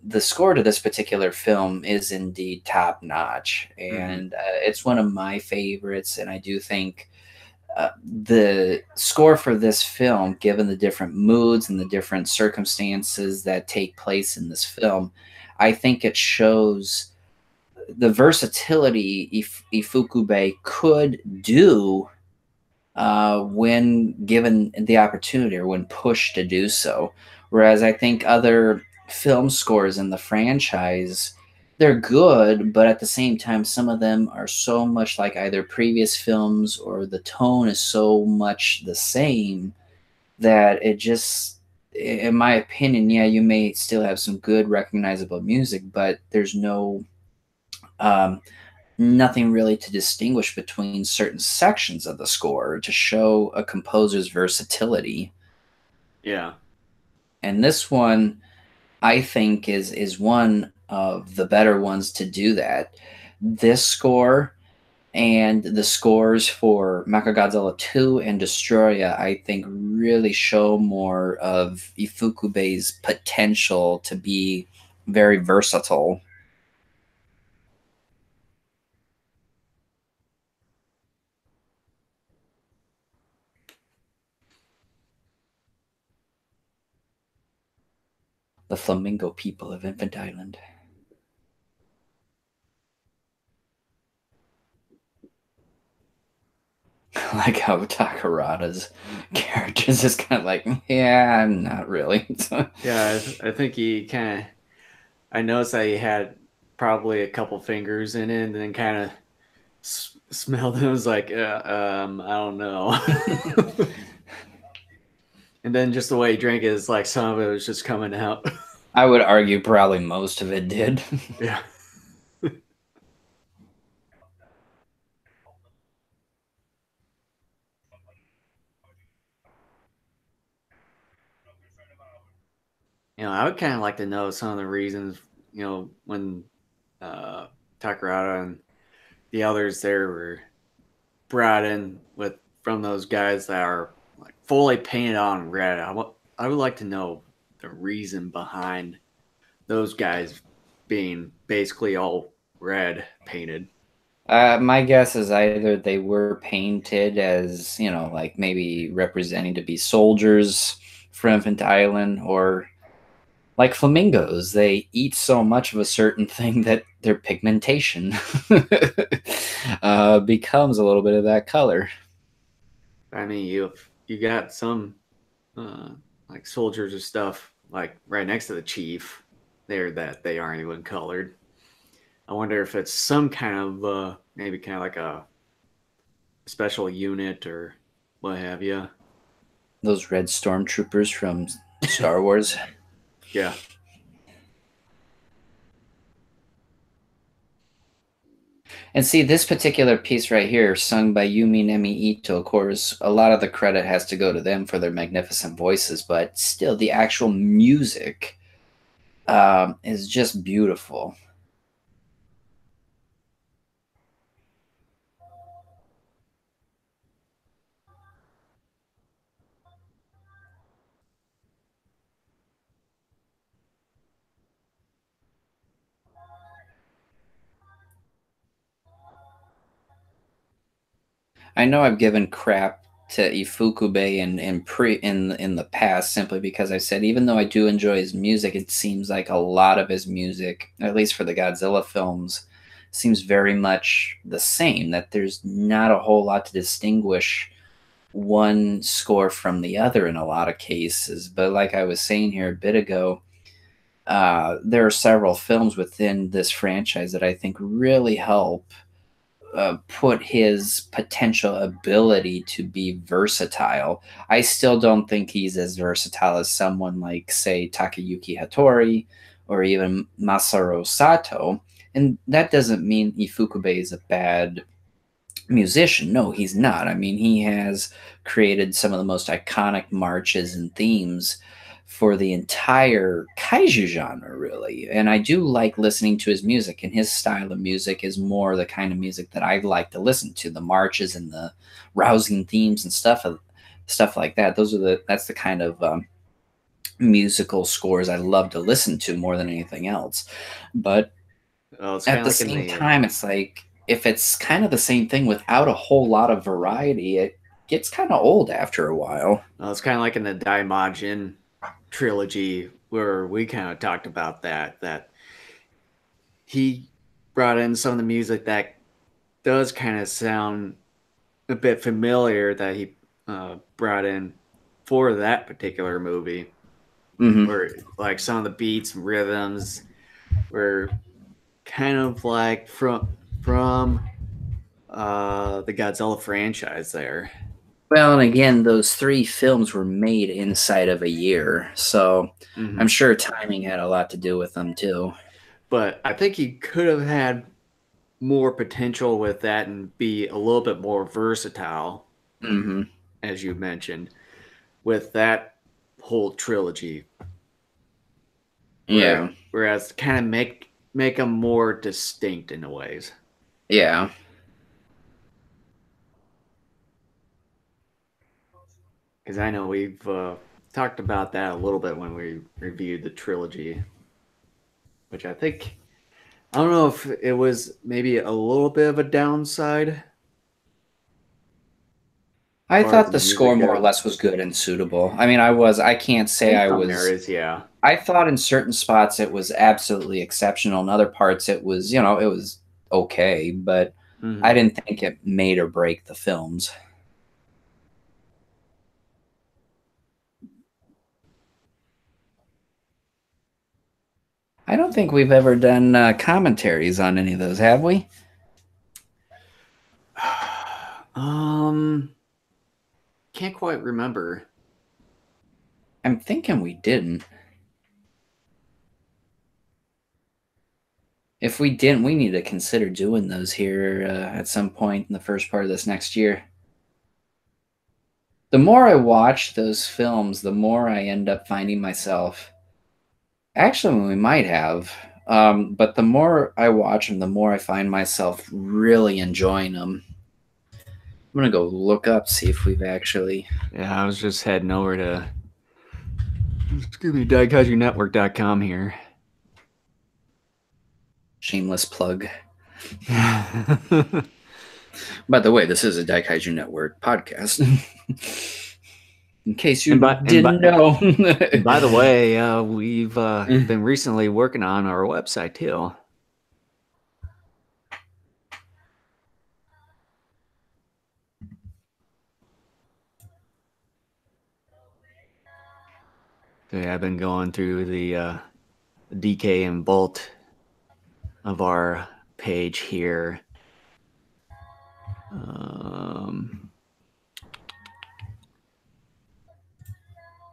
the score to this particular film is indeed top notch, Mm-hmm. and it's one of my favorites. And I do think the score for this film, given the different moods and the different circumstances that take place in this film, I think it shows the versatility Ifukube could do when given the opportunity or when pushed to do so. Whereas I think other film scores in the franchise, they're good, but at the same time, some of them are so much like either previous films or the tone is so much the same that it just, in my opinion, yeah, you may still have some good recognizable music, but there's um, nothing really to distinguish between certain sections of the score to show a composer's versatility. Yeah. And this one, I think, is one of the better ones to do that. This score and the scores for Mechagodzilla 2 and Destroya, I think, really show more of Ifukube's potential to be very versatile. The Flamingo people of Infant Island. Like how Takarada's character is just kind of like, yeah, not really. Yeah, I think he kind of. I noticed that he had probably a couple fingers in it, and then kind of smelled it. I was like, I don't know. And then just the way he drank it is like some of it was just coming out. I would argue probably most of it did. Yeah. I would kind of like to know some of the reasons, when uh, Takarada and the others there were brought in with from those guys that are like fully painted on red. I would like to know the reason behind those guys being basically all red painted. My guess is either they were painted as, like maybe representing to be soldiers for Infant Island, or like flamingos, they eat so much of a certain thing that their pigmentation becomes a little bit of that color. I mean, you got some uh, like soldiers or stuff like right next to the chief there that they aren't even colored. I wonder if it's some kind of maybe kind of like a special unit or what have you. Those red stormtroopers from Star Wars. Yeah. And see, this particular piece right here, sung by Yumi Nemi Ito, of course, a lot of the credit has to go to them for their magnificent voices, but still, the actual music is just beautiful. I know I've given crap to Ifukube in the past, simply because I said, even though I do enjoy his music, it seems like a lot of his music, at least for the Godzilla films, seems very much the same. That there's not a whole lot to distinguish one score from the other in a lot of cases. But like I was saying here a bit ago, there are several films within this franchise that I think really help put his potential ability to be versatile. I still don't think he's as versatile as someone like, say, Takayuki Hattori or even Masaru Sato. And that doesn't mean Ifukube is a bad musician. No, he's not. I mean, he has created some of the most iconic marches and themes for the entire kaiju genre, really. And I do like listening to his music, and his style of music is more the kind of music that I like to listen to, the marches and the rousing themes and stuff like that. That's the kind of musical scores I love to listen to more than anything else. But Well, it's kind at of the like in same the time, it's like if it's kind of the same thing without a whole lot of variety, it gets kind of old after a while. well, it's kind of like in the Daimajin trilogy where we kind of talked about that he brought in some of the music that does kind of sound a bit familiar that he brought in for that particular movie, Hmm. where like some of the beats and rhythms were kind of like from the Godzilla franchise there. Well, and again, those three films were made inside of a year, so I'm Mm-hmm. sure timing had a lot to do with them too. But I think he could have had more potential with that and be a little bit more versatile, Hmm. as you mentioned, with that whole trilogy. Yeah, Whereas kind of make them more distinct in a ways. yeah. Because I know we've talked about that a little bit when we reviewed the trilogy, which I don't know if it was maybe a little bit of a downside as I far as thought the the score music more or goes. less was good and suitable. I mean, I can't say In I some was. areas, yeah. I thought in certain spots it was absolutely exceptional. In other parts, it was, it was okay, but I Mm-hmm. didn't think it made or break the films. I don't think we've ever done commentaries on any of those, have we? um, can't quite remember. I'm thinking we didn't. If we didn't, we need to consider doing those here at some point in the first part of this next year. The more I watch those films, the more I end up finding myself. Actually, we might have. But the more I watch them, the more I find myself really enjoying them. I'm gonna go look up, see if we've actually. Yeah, I was just heading over to daikaijunetwork.com here. Shameless plug. By the way, this is a Daikaiju Network podcast. In case you and by and didn't by know. and by the way, we've been recently working on our website too. So yeah, I've been going through the DK and Bolt of our page here.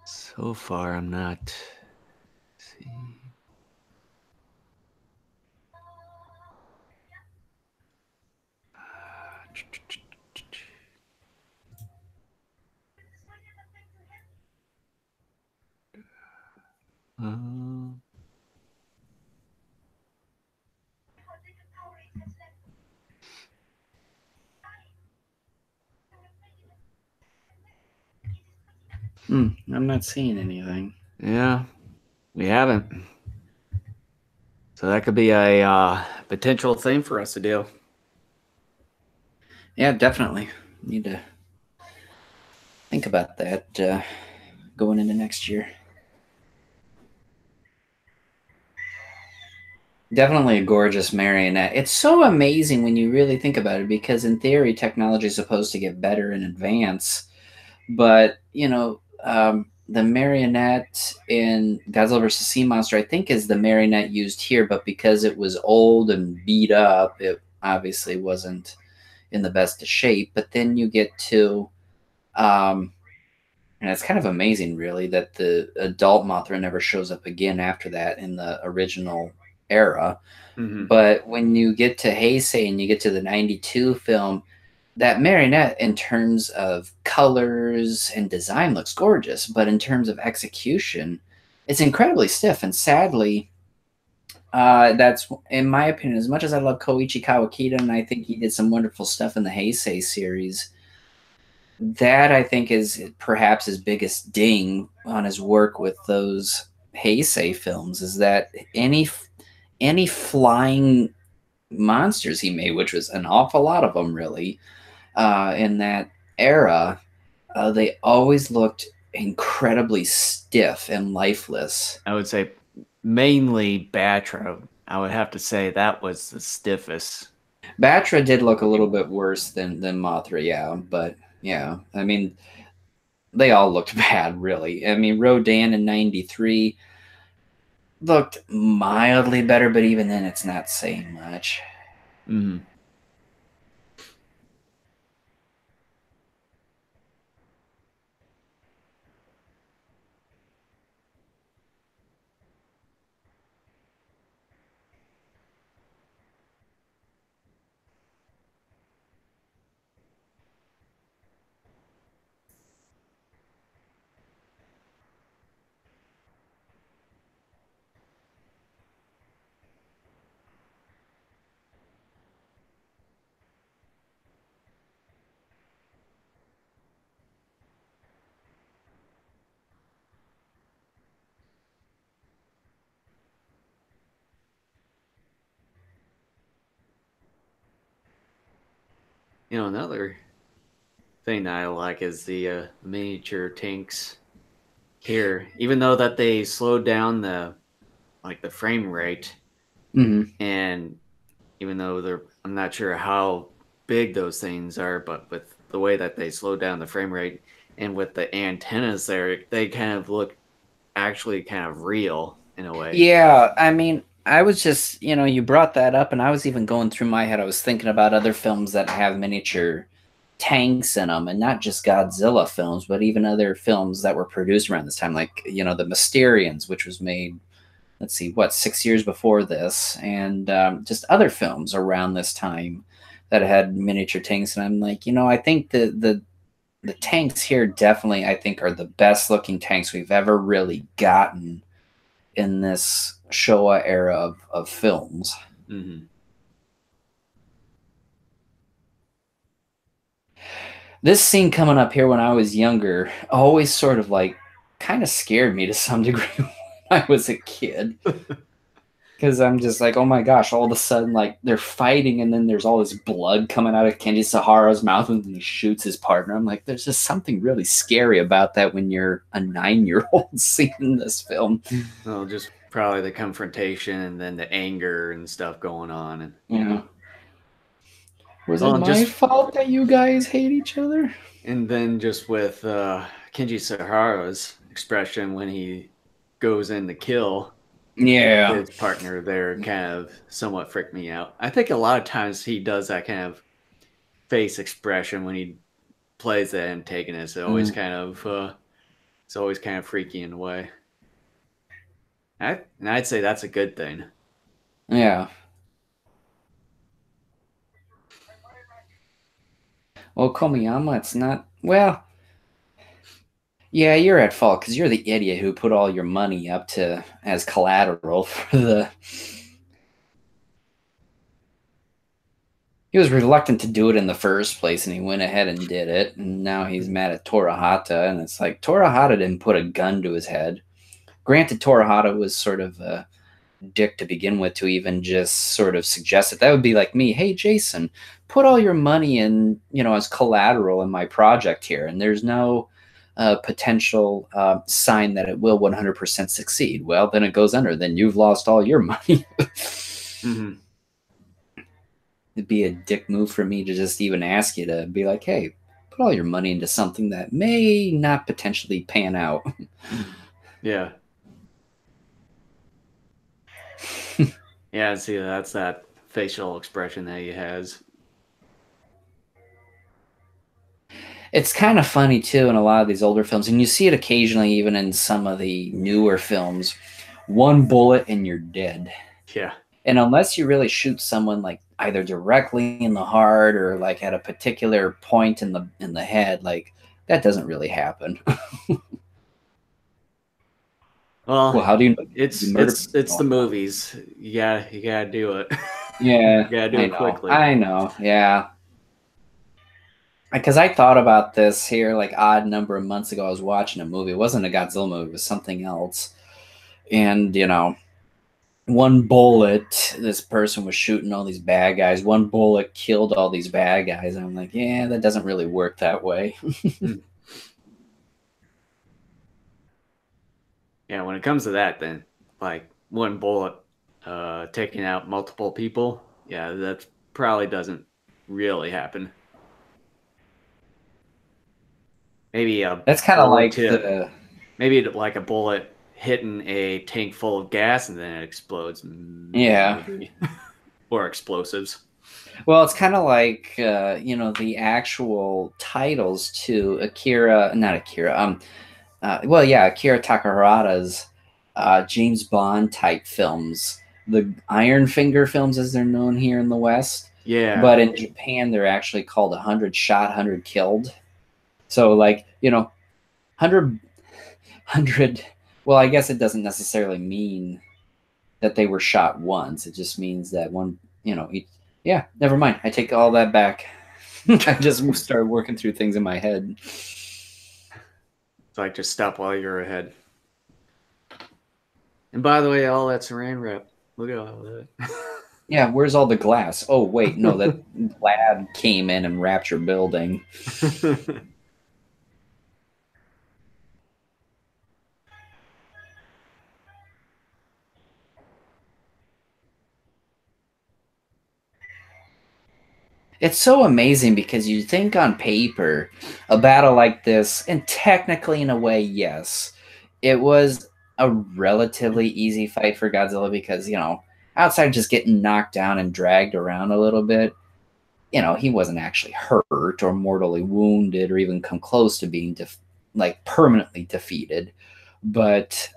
So far, I'm not. See. Uh, I'm not seeing anything. yeah, we haven't. So that could be a potential thing for us to do. Yeah, definitely. Need to Think about that going into next year. Definitely a gorgeous marionette. It's so amazing when you really think about it because, in theory, technology is supposed to get better in advance. But, the marionette in Godzilla vs. Sea Monster, I think, is the marionette used here, but because it was old and beat up, it obviously wasn't in the best of shape. But then you get to, um, and it's kind of amazing, really, that the adult Mothra never shows up again after that in the original era. Hmm. But when you get to Heisei and you get to the 92 film, that marionette, in terms of colors and design, looks gorgeous. But in terms of execution, it's incredibly stiff. And sadly, that's, in my opinion, as much as I love Koichi Kawakita and I think he did some wonderful stuff in the Heisei series, that I think is perhaps his biggest ding on his work with those Heisei films is that any flying monsters he made, which was an awful lot of them, really, in that era, they always looked incredibly stiff and lifeless. I would say mainly Batra. I would have to say that was the stiffest. Batra did look a little bit worse than Mothra, yeah, but yeah, I mean, they all looked bad, really. I mean, Rodan in '93 looked mildly better, but even then, it's not saying much. Hmm. Another thing that I like is the miniature tanks here. Even though that they slowed down the frame rate, Mm-hmm. and even though I'm not sure how big those things are, but with the way that they slowed down the frame rate and with the antennas there, they kind of look actually kind of real in a way. Yeah, I mean, I was just, you brought that up, and I was even going through my head. I was thinking about other films that have miniature tanks in them, and not just Godzilla films, but even other films that were produced around this time, like, The Mysterians, which was made, let's see, what, 6 years before this, and just other films around this time that had miniature tanks. And I'm like, I think the tanks here definitely, I think, are the best looking tanks we've ever really gotten in this Showa era of films. Mm-hmm. This scene coming up here when I was younger always sort of like kind of scared me to some degree when I was a kid. Because I'm just like, oh my gosh, all of a sudden, like, they're fighting, and then there's all this blood coming out of Kenji Sahara's mouth when he shoots his partner. I'm like, there's just something really scary about that when you're a 9-year-old seeing this film. Well, just probably the confrontation and then the anger and stuff going on, and Yeah. Was it well, and my just fault that you guys hate each other? and then just with Kenji Sahara's expression when he goes in to kill Yeah. his partner there kind of somewhat freaked me out. I think a lot of times he does that kind of face expression when he plays the antagonist. Mm. It's always kind of freaky in a way. And I'd say that's a good thing. Yeah. Well, Komiyama, it's not. Well, yeah, you're at fault because you're the idiot who put all your money up to as collateral for the. He was reluctant to do it in the first place, and he went ahead and did it. And now he's mad at Torahata, and it's like Torahata didn't put a gun to his head. Granted, Torahata was sort of a dick to begin with to even just sort of suggest it. That would be like me, hey Jason, put all your money in, as collateral in my project here, and there's no a potential sign that it will 100% succeed. Well, then it goes under. Then you've lost all your money. Mm-hmm. It'd be a dick move for me to just even ask you to be like, hey, put all your money into something that may not potentially pan out. Yeah. Yeah, see, that's that facial expression that he has. It's kind of funny too in a lot of these older films, and you see it occasionally even in some of the newer films. One bullet and you're dead. Yeah. And unless you really shoot someone like either directly in the heart or like at a particular point in the head, like that doesn't really happen. Well, Well, how do you know you it's murder it's people? it's the movies. You gotta do it. Yeah, You gotta do I it know. quickly. I know. Yeah. Because I thought about this here like odd number of months ago. I was watching a movie. It wasn't a Godzilla movie, it was something else. And, one bullet, this person was shooting all these bad guys. One bullet killed all these bad guys. And I'm like, yeah, that doesn't really work that way. Hmm. Yeah, when it comes to that, then like one bullet taking out multiple people, yeah, that probably doesn't really happen. Maybe a That's kind of bullet like to the maybe like a bullet hitting a tank full of gas and then it explodes, yeah. maybe, or explosives. Well, it's kind of like the actual titles to Akira, not Akira. Well, yeah, Akira Takahata's James Bond type films, the Iron Finger films, as they're known here in the West. Yeah. But in Japan, they're actually called 100 shot, 100 killed. So, like, 100. Well, I guess it doesn't necessarily mean that they were shot once. It just means that one, yeah, never mind. I take all that back. I just started working through things in my head. It's like just stop while you're ahead. And by the way, all that saran wrap. Look at all that. Yeah, where's all the glass? Oh, wait, no, that lad came in and wrapped your building. It's so amazing because you think on paper a battle like this, and technically in a way, yes, it was a relatively easy fight for Godzilla because, outside of just getting knocked down and dragged around a little bit, he wasn't actually hurt or mortally wounded or even come close to being like permanently defeated. But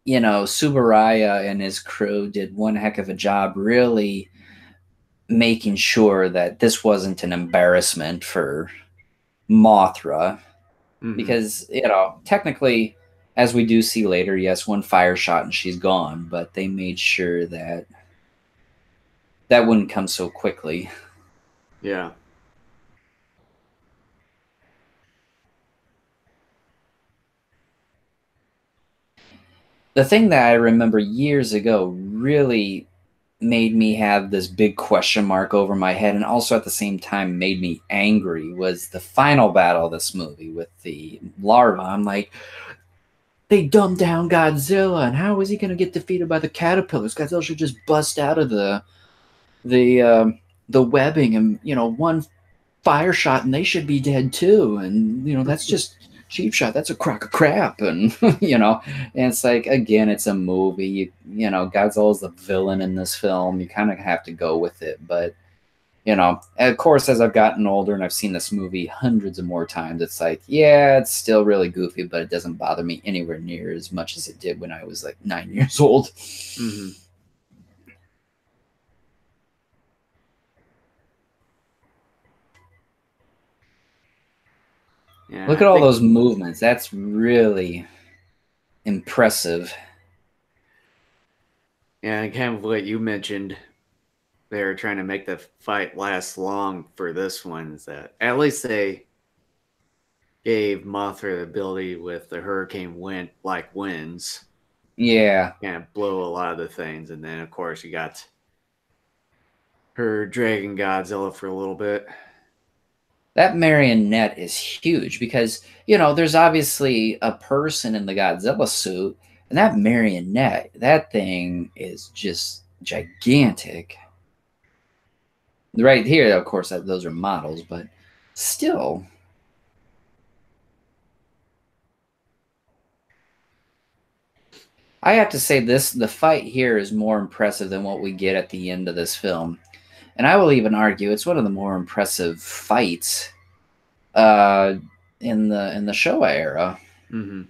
Subaraya and his crew did one heck of a job really making sure that this wasn't an embarrassment for Mothra Hmm. because, technically, as we do see later, yes, one fire shot and she's gone, but they made sure that that wouldn't come so quickly. Yeah. The thing that I remember years ago really made me have this big question mark over my head and also at the same time made me angry was the final battle of this movie with the larva. I'm like, they dumbed down Godzilla, and how is he going to get defeated by the caterpillars? Godzilla should just bust out of the the webbing, and one fire shot, and they should be dead too. And that's just cheap shot. That's a crock of crap, and and it's like again, it's a movie. Godzilla's the villain in this film. You kind of have to go with it, but of course, as I've gotten older and I've seen this movie hundreds of more times, it's like, yeah, it's still really goofy, but it doesn't bother me anywhere near as much as it did when I was like 9 years old. Hmm. Yeah, Look I at all think. those movements. That's really impressive. Yeah, and kind of what you mentioned, they're trying to make the fight last long for this one. Is that at least they gave Mothra the ability with the hurricane wind, like winds, Yeah. kind of blow a lot of the things, and then of course you got her dragging Godzilla for a little bit. That marionette is huge because, there's obviously a person in the Godzilla suit, and that marionette, that thing is just gigantic. Right here, of course, those are models, but still. I have to say the fight here is more impressive than what we get at the end of this film. And I will even argue it's one of the more impressive fights uh, in the Showa era. Mm-hmm.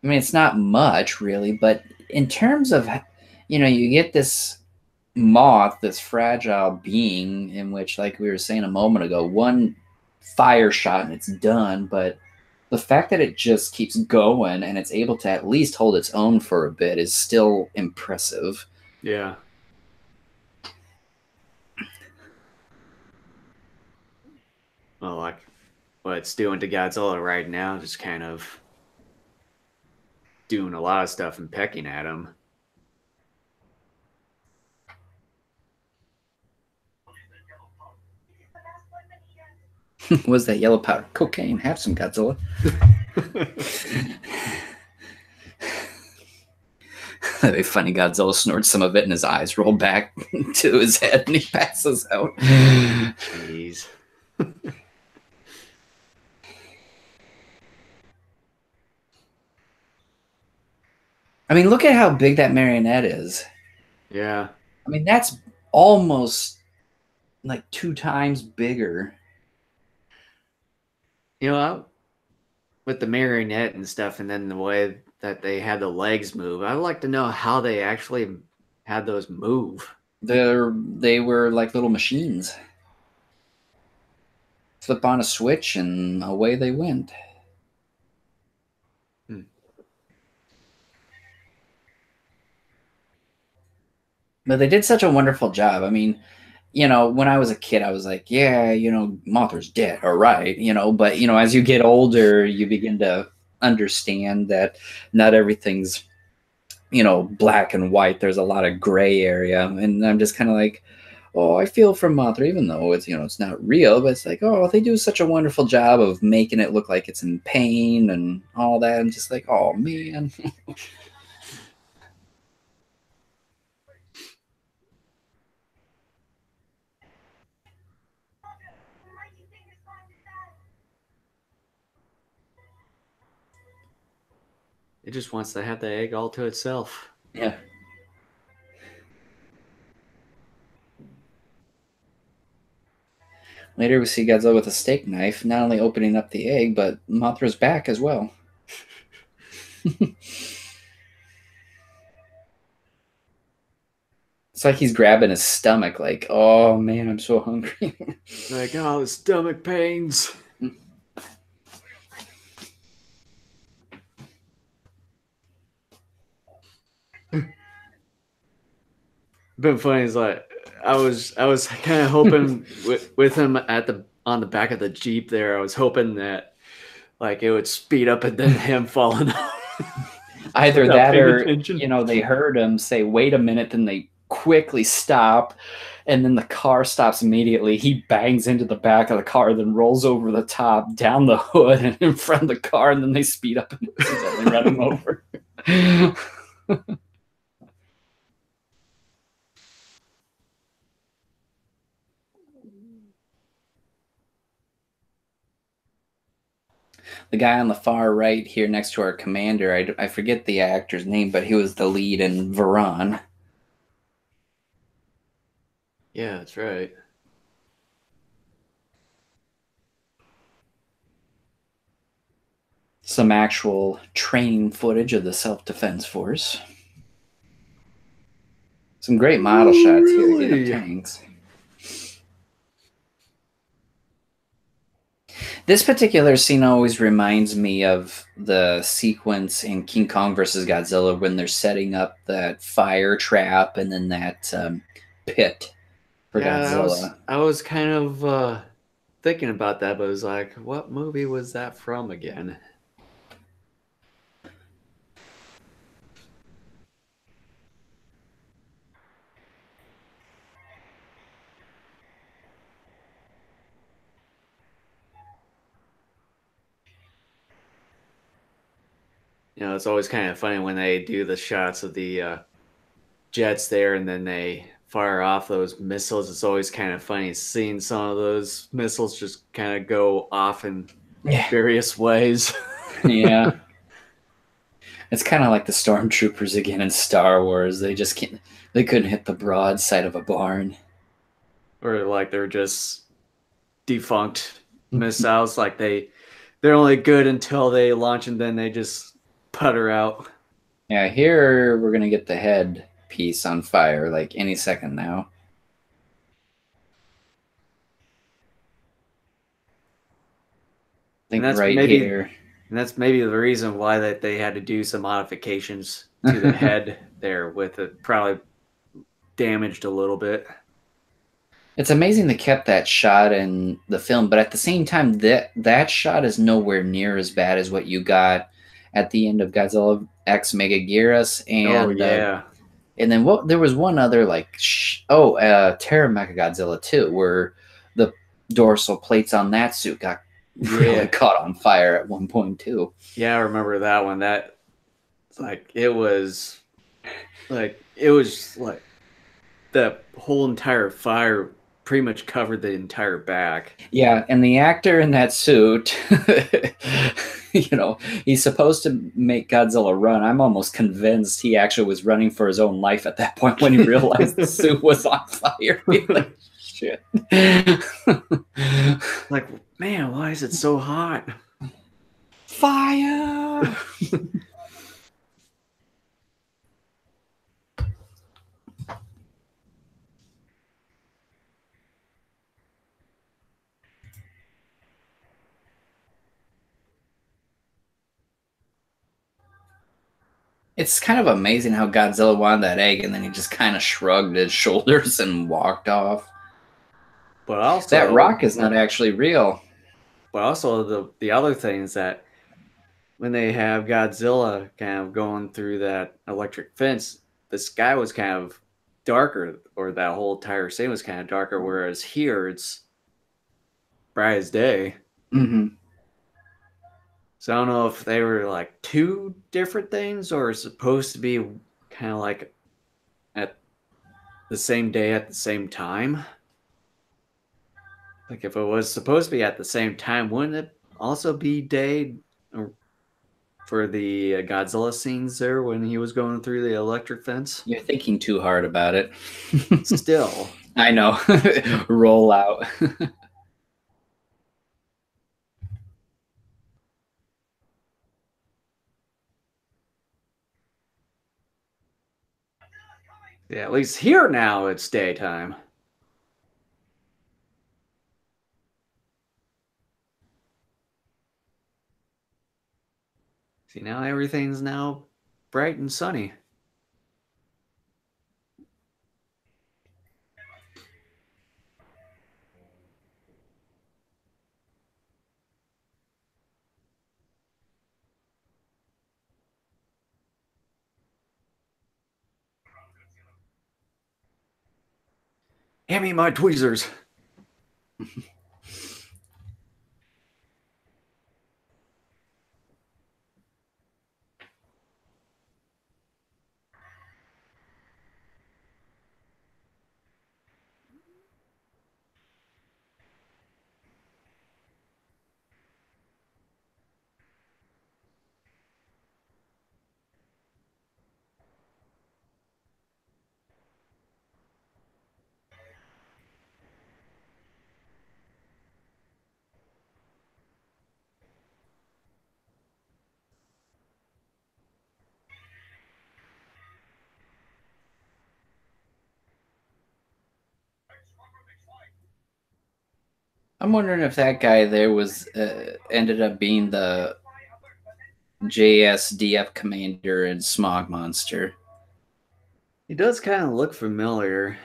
I mean, it's not much really, but in terms of, you get this moth, this fragile being, in which, like we were saying a moment ago, one fire shot and it's done. But the fact that it just keeps going and it's able to at least hold its own for a bit is still impressive. Yeah. Well, like what it's doing to Godzilla right now, just kind of doing a lot of stuff and pecking at him. Was that yellow powder? Cocaine. Have some, Godzilla. That'd be funny. Godzilla snorts some of it and his eyes roll back to his head and he passes out. Jeez. I mean, look at how big that marionette is. Yeah. I mean, that's almost like 2 times bigger. You know, with the marionette and stuff, and then the way that they had the legs move, I'd like to know how they actually had those move. They were like little machines. Flip on a switch and away they went. Hmm. But they did such a wonderful job. I mean, when I was a kid, I was like, yeah, Mothra's dead, all right, but, as you get older, you begin to understand that not everything's, black and white. There's a lot of gray area. And I'm just kind of like, oh, I feel for Mothra, even though it's not real, but it's like, oh, they do such a wonderful job of making it look like it's in pain and all that. I'm just like, oh, man. It just wants to have the egg all to itself. Yeah. Later, we see Godzilla with a steak knife, not only opening up the egg, but Mothra's back as well. It's like he's grabbing his stomach, like, oh man, I'm so hungry. Like, oh, the stomach pains. Been funny is like I was kind of hoping with him at the on the back of the Jeep there. I was hoping that like it would speed up and then him falling off. Either Without that paying or, attention. they heard him say, wait a minute, then they quickly stop, and then the car stops immediately. He bangs into the back of the car, then rolls over the top, down the hood, and in front of the car, and then they speed up and accidentally run him over. The guy on the far right here next to our commander, I forget the actor's name, but he was the lead in Varan. Yeah, that's right. Some actual training footage of the self-defense force. Some great model shots here again of tanks. This particular scene always reminds me of the sequence in King Kong versus Godzilla when they're setting up that fire trap and then that pit for Yeah, Godzilla. I was kind of thinking about that, but it was like, what movie was that from again? It's always kind of funny when they do the shots of the jets there, and then they fire off those missiles. It's always kind of funny seeing some of those missiles just kind of go off in Yeah. various ways. Yeah. It's kind of like the stormtroopers again in Star Wars. They just can't. They couldn't hit the broad side of a barn. Or like they're just defunct missiles. Like they're only good until they launch, and then they just putter out. Yeah, here we're gonna get the head piece on fire like any second now. I And think right here. that's maybe the reason why that they had to do some modifications to the head there, with it probably damaged a little bit. It's amazing they kept that shot in the film, but at the same time, that shot is nowhere near as bad as what you got at the end of Godzilla X Megaguirus, Oh yeah, and then what? There was one other like Terra Mechagodzilla too, where the dorsal plates on that suit got really yeah, caught on fire at one point too. yeah. I remember that one. That like it was like the whole entire fire pretty much covered the entire back. Yeah, and the actor in that suit, he's supposed to make Godzilla run. I'm almost convinced he actually was running for his own life at that point when he realized the suit was on fire. Like, shit. Like, man, why is it so hot? Fire! It's kind of amazing how Godzilla wanted that egg and then he just kind of shrugged his shoulders and walked off. But That also, rock is not actually real. the other thing is that when they have Godzilla kind of going through that electric fence, the sky was kind of darker, or that whole entire scene was kind of darker. Whereas here, it's bright as day. Mm-hmm. So I don't know if they were like two different things, or supposed to be kind of like at the same day at the same time. Like if it was supposed to be at the same time, wouldn't it also be day for the Godzilla scenes there when he was going through the electric fence? You're thinking too hard about it. Still, I know. Roll out. yeah, at least here now it's daytime. See, now everything's now bright and sunny. Hand me my tweezers. I'm wondering if that guy there was ended up being the JSDF commander in Smog Monster. He does kind of look familiar.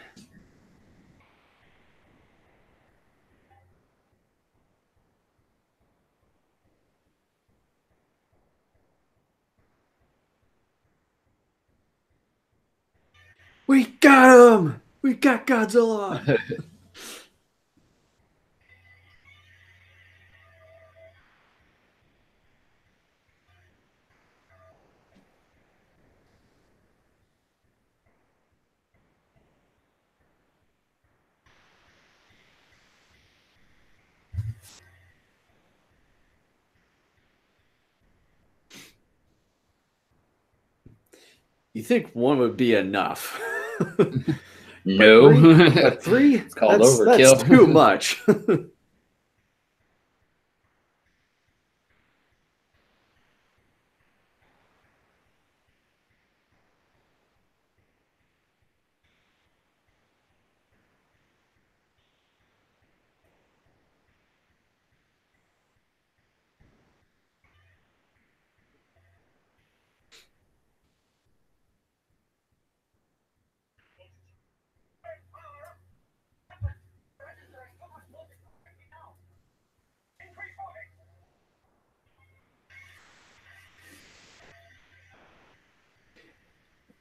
We got him! We got Godzilla! You think one would be enough. But No. three? But three? It's called That's too overkill. much.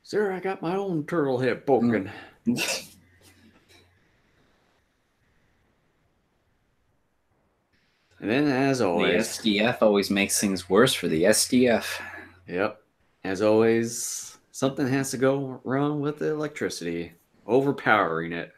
Sir, I got my own turtle hip Mm. poking. And then, as The always, SDF always makes things worse for the SDF. yep, as always, something has to go wrong with the electricity, overpowering it.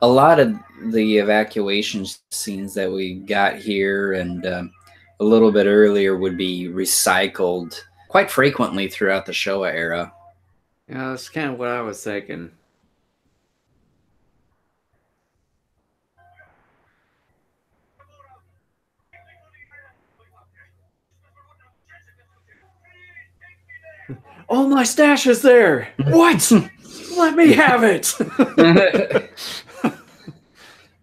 A lot of the evacuation scenes that we got here and a little bit earlier would be recycled quite frequently throughout the Showa era. Yeah, that's kind of what I was thinking. All my stash is there. What? Let me have it.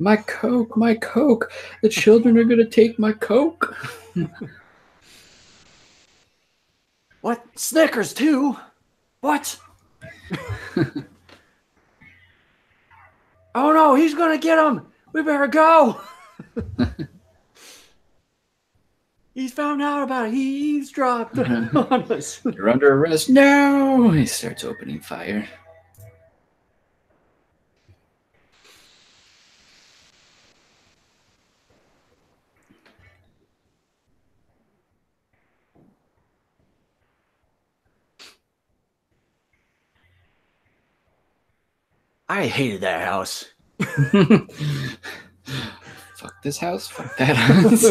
My Coke, my Coke. The children are going to take my Coke. What? Snickers too? What? Oh no, he's gonna get him. We better go. He's found out about it. He eavesdropped on us. You're under arrest. No! He starts opening fire. I hated that house. Fuck this house. Fuck that house.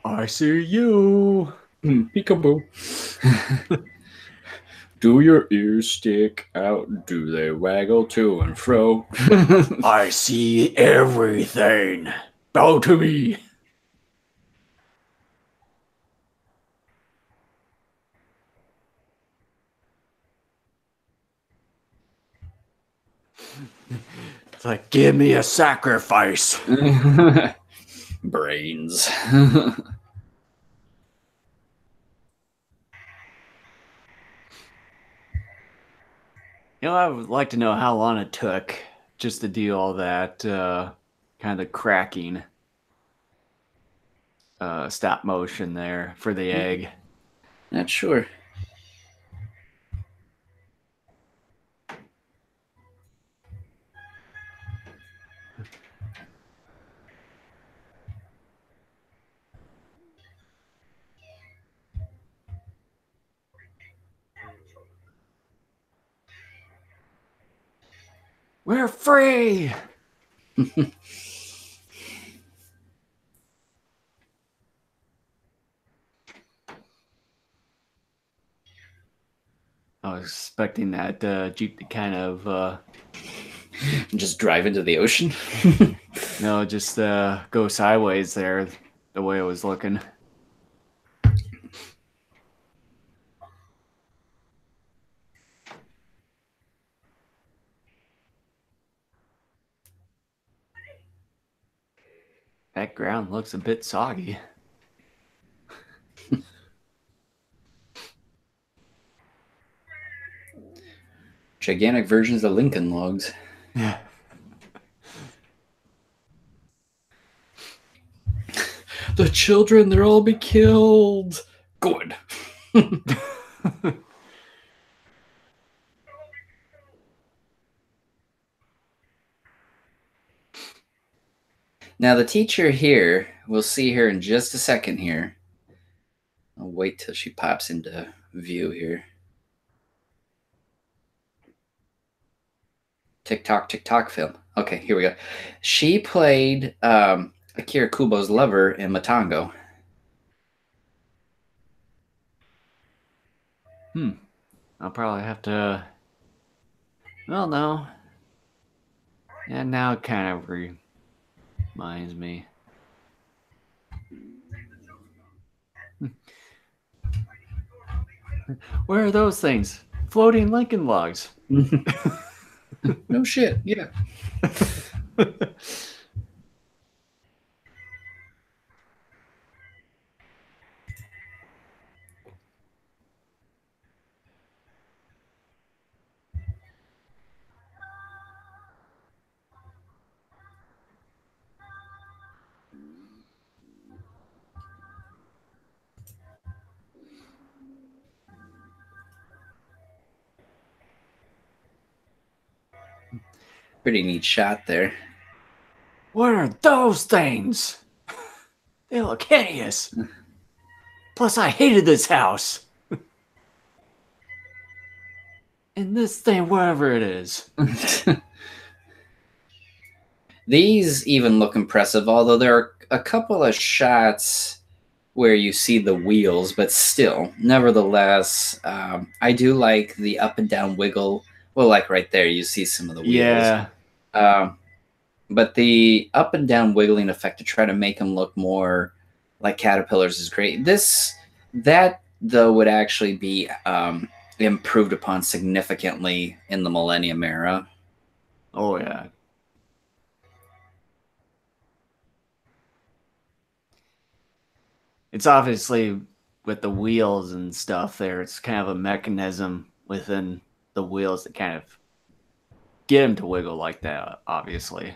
I see you. Peekaboo. Do your ears stick out? Do they waggle to and fro? I see everything. Bow to me. It's like, give me a sacrifice. Brains. I would like to know how long it took just to do all that kind of cracking stop motion there for the egg. Not sure. We're free. I was expecting that Jeep to kind of Just drive into the ocean. no, just go sideways there the way it was looking. That ground looks a bit soggy. Gigantic versions of Lincoln Logs. Yeah. The children, they'll all be killed. Good. Now, the teacher here, we'll see her in just a second here. I'll wait till she pops into view here. TikTok film. Okay, here we go. She played Akira Kubo's lover in Matango. I'll probably have to. Well, no. Yeah, now it kind of reminds me. Where are those things? Floating Lincoln logs. No shit, yeah. Pretty neat shot there. What are those things? They look hideous. Plus, I hated this house. And this thing, whatever it is. These even look impressive, although there are a couple of shots where you see the wheels, but still, nevertheless, I do like the up and down wiggle. Well, like right there, you see some of the wheels. Yeah. Um, but the up and down wiggling effect to try to make them look more like caterpillars is great. That though would actually be improved upon significantly in the Millennium era. Oh, yeah. It's obviously with the wheels and stuff there, it's kind of a mechanism within the wheels that kind of get him to wiggle like that, obviously.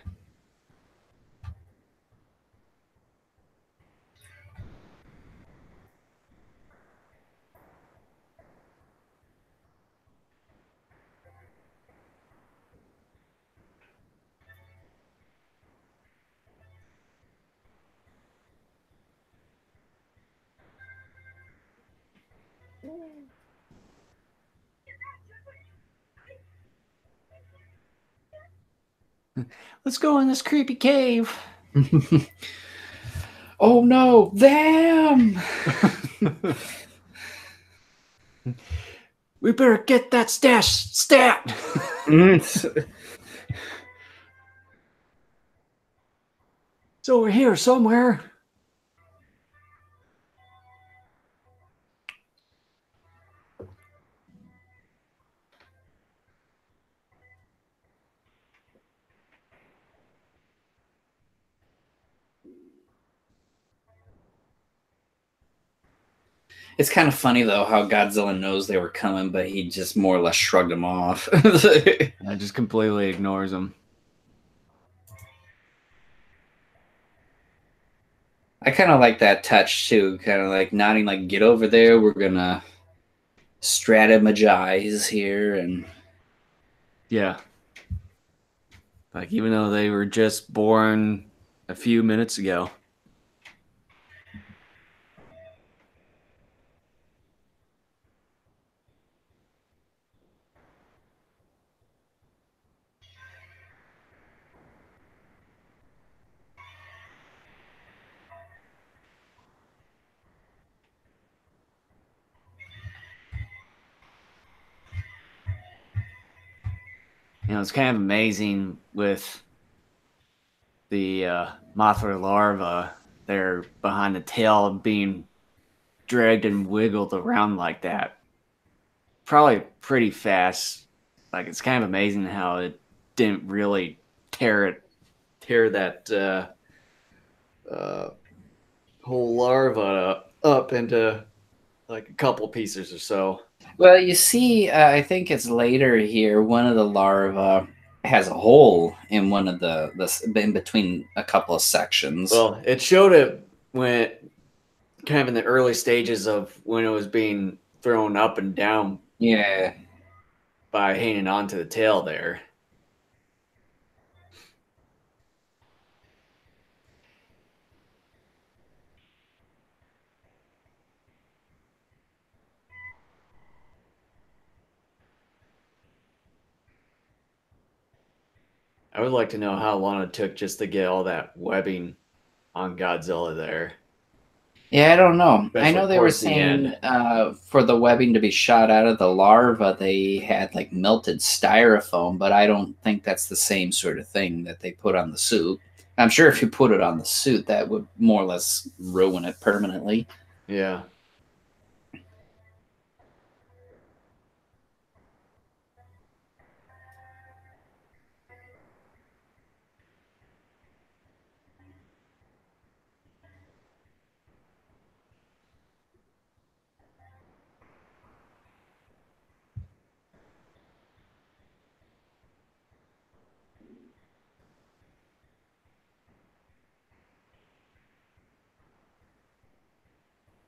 Let's go in this creepy cave. Oh no, them! We better get that stat. It's over here somewhere. It's kind of funny though how Godzilla knows they were coming, but he just more or less shrugged them off. I just completely ignores him. I kind of like that touch too, kind of like nodding, like "Get over there, we're gonna strategize here." And Yeah. Like, even though they were just born a few minutes ago. It's kind of amazing with the Mothra larva there behind the tail being dragged and wiggled around like that. Probably pretty fast. Like it's kind of amazing how it didn't really tear that uh, whole larva up into like a couple pieces or so. Well, you see, I think it's later here. One of the larvae has a hole in one of the in between a couple of sections. Well, it showed it when kind of in the early stages of when it was being thrown up and down Yeah. by hanging onto the tail there. I would like to know how long it took just to get all that webbing on Godzilla there, Yeah, I don't know. I especially know they were towards the end. saying for the webbing to be shot out of the larva, they had like melted styrofoam, but I don't think that's the same sort of thing that they put on the suit. I'm sure if you put it on the suit, that would more or less ruin it permanently. Yeah.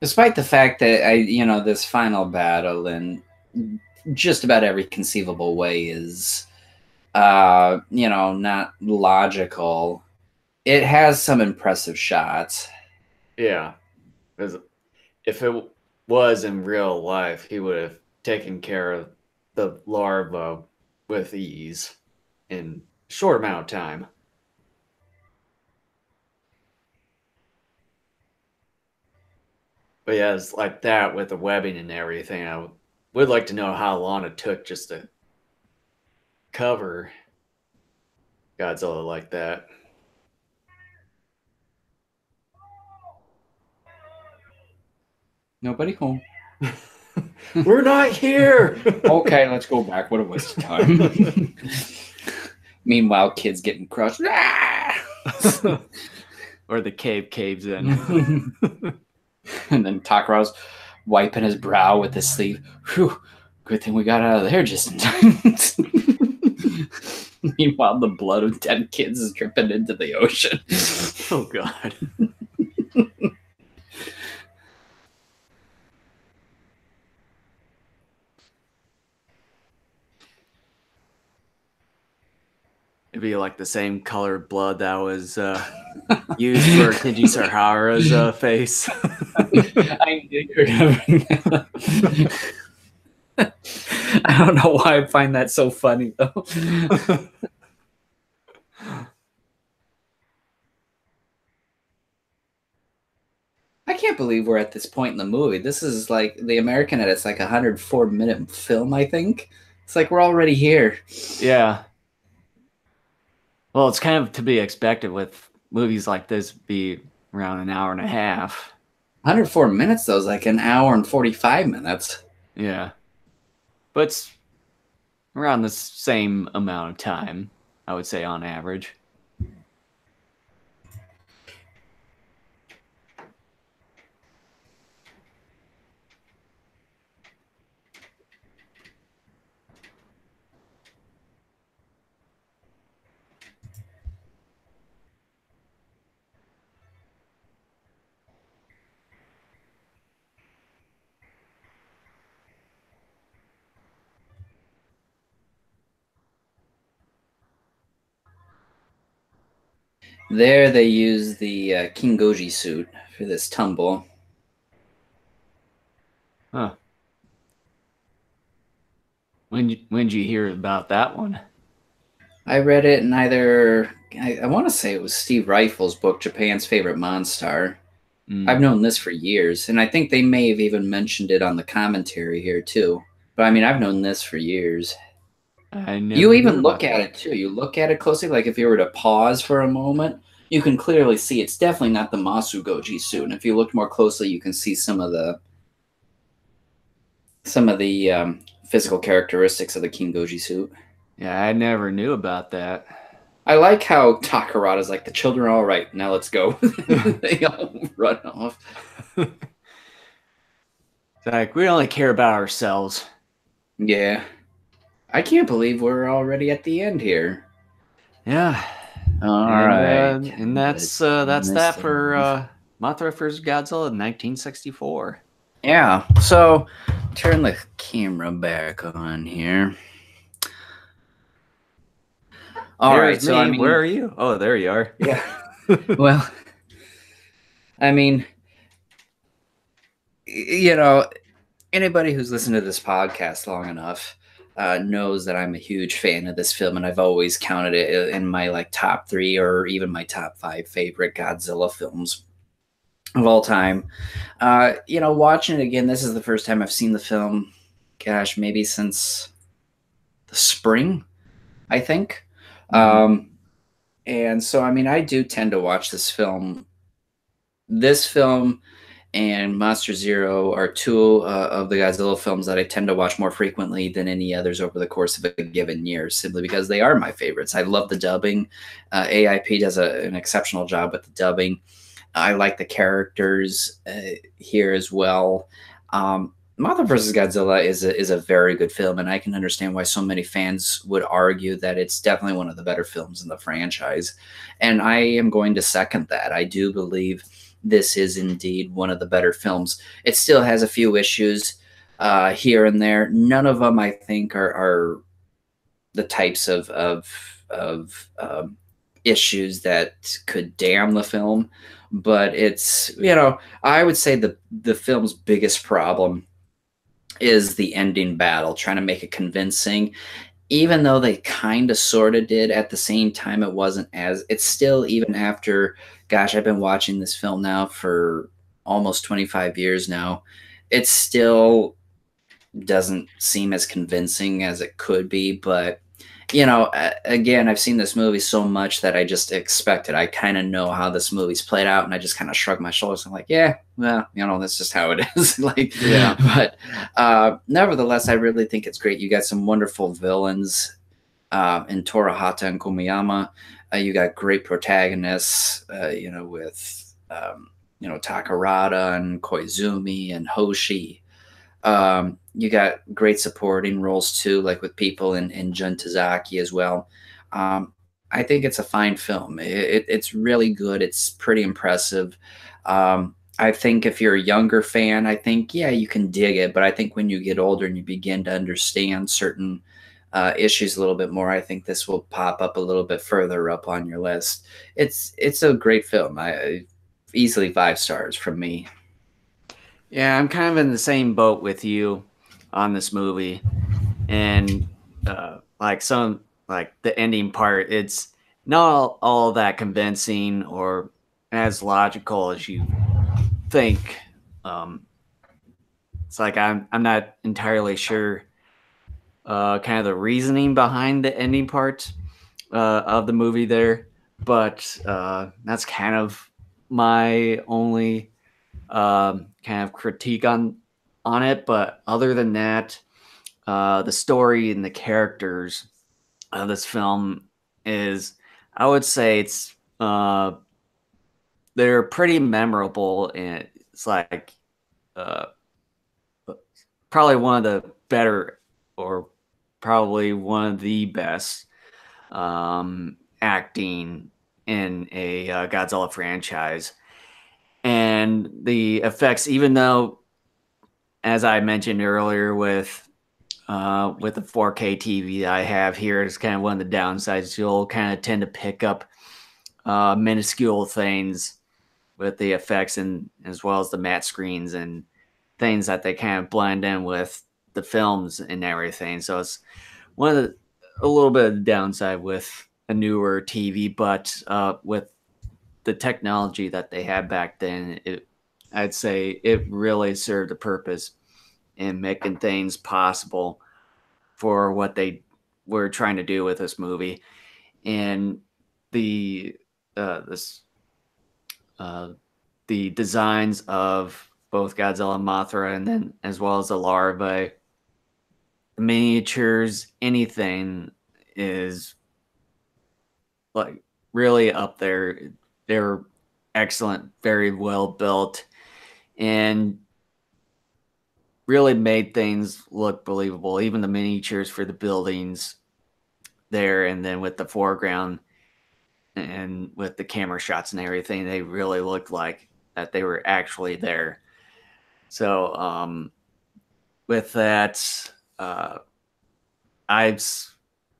Despite the fact that this final battle in just about every conceivable way is, not logical. It has some impressive shots. Yeah. Because if it was in real life, he would have taken care of the larva with ease in a short amount of time. But yeah, it's like that with the webbing and everything. Would like to know how long it took just to cover Godzilla like that. Nobody home. We're not here. Okay, let's go back. What a waste of time. Meanwhile, kids getting crushed. Or the cave caves in. And then Takara's wiping his brow with his sleeve. Whew, good thing we got out of there just in time. Meanwhile, the blood of dead kids is dripping into the ocean. Oh, God. It'd be like the same colored blood that was used for Kenji Sahara's face. I knew you were gonna bring that up. I don't know why I find that so funny, though. I can't believe we're at this point in the movie. This is like the American edit's like a 104-minute film, I think. It's like we're already here. Yeah. Well, it's kind of to be expected with movies like this be around an hour and a half. 104 minutes, though, is like an hour and 45 minutes. Yeah. But it's around the same amount of time, I would say, on average. There, they use the King Goji suit for this tumble. Huh. When did you hear about that one? I read it in I want to say it was Steve Rifle's book, Japan's Favorite Monstar. I've known this for years, and I think they may have even mentioned it on the commentary here, too. But I mean, I've known this for years. I You never even knew look about at that. it too. You look at it closely, like if you were to pause for a moment, you can clearly see it's definitely not the Masu Goji suit. And if you look more closely, you can see some of the physical characteristics of the King Goji suit. Yeah, I never knew about that. I like how Takarada's like, the children are all right. Now let's go. They all run off. It's like we only care about ourselves. Yeah. I can't believe we're already at the end here. Yeah, All and right. that's This that thing. for Mothra vs. Godzilla in 1964. Yeah. So turn the camera back on here. All right. There's So, I me. Where mean, are you? Oh, there you are. yeah. Well, I mean, you know, anybody who's listened to this podcast long enough knows that I'm a huge fan of this film, and I've always counted it in my like top three or even my top five favorite Godzilla films of all time. Watching it again, this is the first time I've seen the film. Gosh, maybe since the spring, I think. Mm. Um, and so, I mean, I do tend to watch this film and Monster Zero are two of the Godzilla films that I tend to watch more frequently than any others over the course of a given year, simply because they are my favorites. I love the dubbing. AIP does an exceptional job with the dubbing. I like the characters here as well. Mothra vs. Godzilla is a very good film, and I can understand why so many fans would argue that it's definitely one of the better films in the franchise. And I am going to second that. I do believe this is indeed one of the better films. It still has a few issues here and there. None of them, I think, are the types of issues that could damn the film. But I would say the film's biggest problem is the ending battle, trying to make it convincing. Even though they kind of sort of did at the same time, it's still, even after, gosh, I've been watching this film now for almost 25 years now. It still doesn't seem as convincing as it could be. But again, I've seen this movie so much that I just expect it. I kind of know how this movie's played out, and I just kind of shrug my shoulders. I'm like, yeah, well, that's just how it is. Like, Yeah. but nevertheless, I really think it's great. You got some wonderful villains in Torahata and Komiyama. You got great protagonists, with Takarada and Koizumi and Hoshi. You got great supporting roles too, like with people in Jun Tazaki as well. Um, I think it's a fine film. It's really good. It's pretty impressive. I think if you're a younger fan, I think, yeah, you can dig it. But I think when you get older and you begin to understand certain issues a little bit more, I think this will pop up a little bit further up on your list. It's a great film. Easily 5 stars from me. Yeah, I'm kind of in the same boat with you on this movie, and like the ending part, it's not all that convincing or as logical as you think. Um, it's like I'm not entirely sure kind of the reasoning behind the ending part of the movie there, but that's kind of my only kind of critique on it. But other than that, the story and the characters of this film is, I would say, they're pretty memorable, and it's like uh, probably one of the better, or probably one of the best acting in a Godzilla franchise. And the effects, even though, as I mentioned earlier, with the 4K TV that I have here, it's kind of one of the downsides. You'll kind of tend to pick up minuscule things with the effects, and as well as the matte screens and things that they kind of blend in with the films and everything. So it's a little bit of the downside with a newer TV, but with the technology that they had back then, I'd say it really served a purpose in making things possible for what they were trying to do with this movie, and the this the designs of both Godzilla and Mothra, and then as well as the larvae, the miniatures, anything is like really up there. They're excellent, very well built, and really made things look believable. Even the miniatures for the buildings there, and then with the foreground and with the camera shots and everything, they really looked like that they were actually there. So with that, uh, I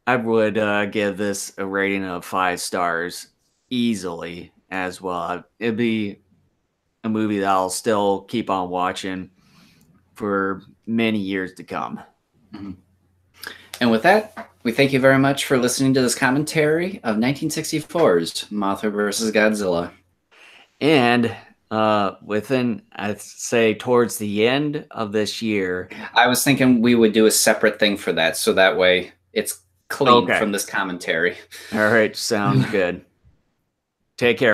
I would give this a rating of 5 stars easily as well. It'd be a movie that I'll still keep on watching for many years to come. Mhm. And with that, we thank you very much for listening to this commentary of 1964's Mothra versus Godzilla. And within, I'd say, towards the end of this year. I was thinking we would do a separate thing for that, so that way it's clean Okay. from this commentary. All right. Sounds good. Take care.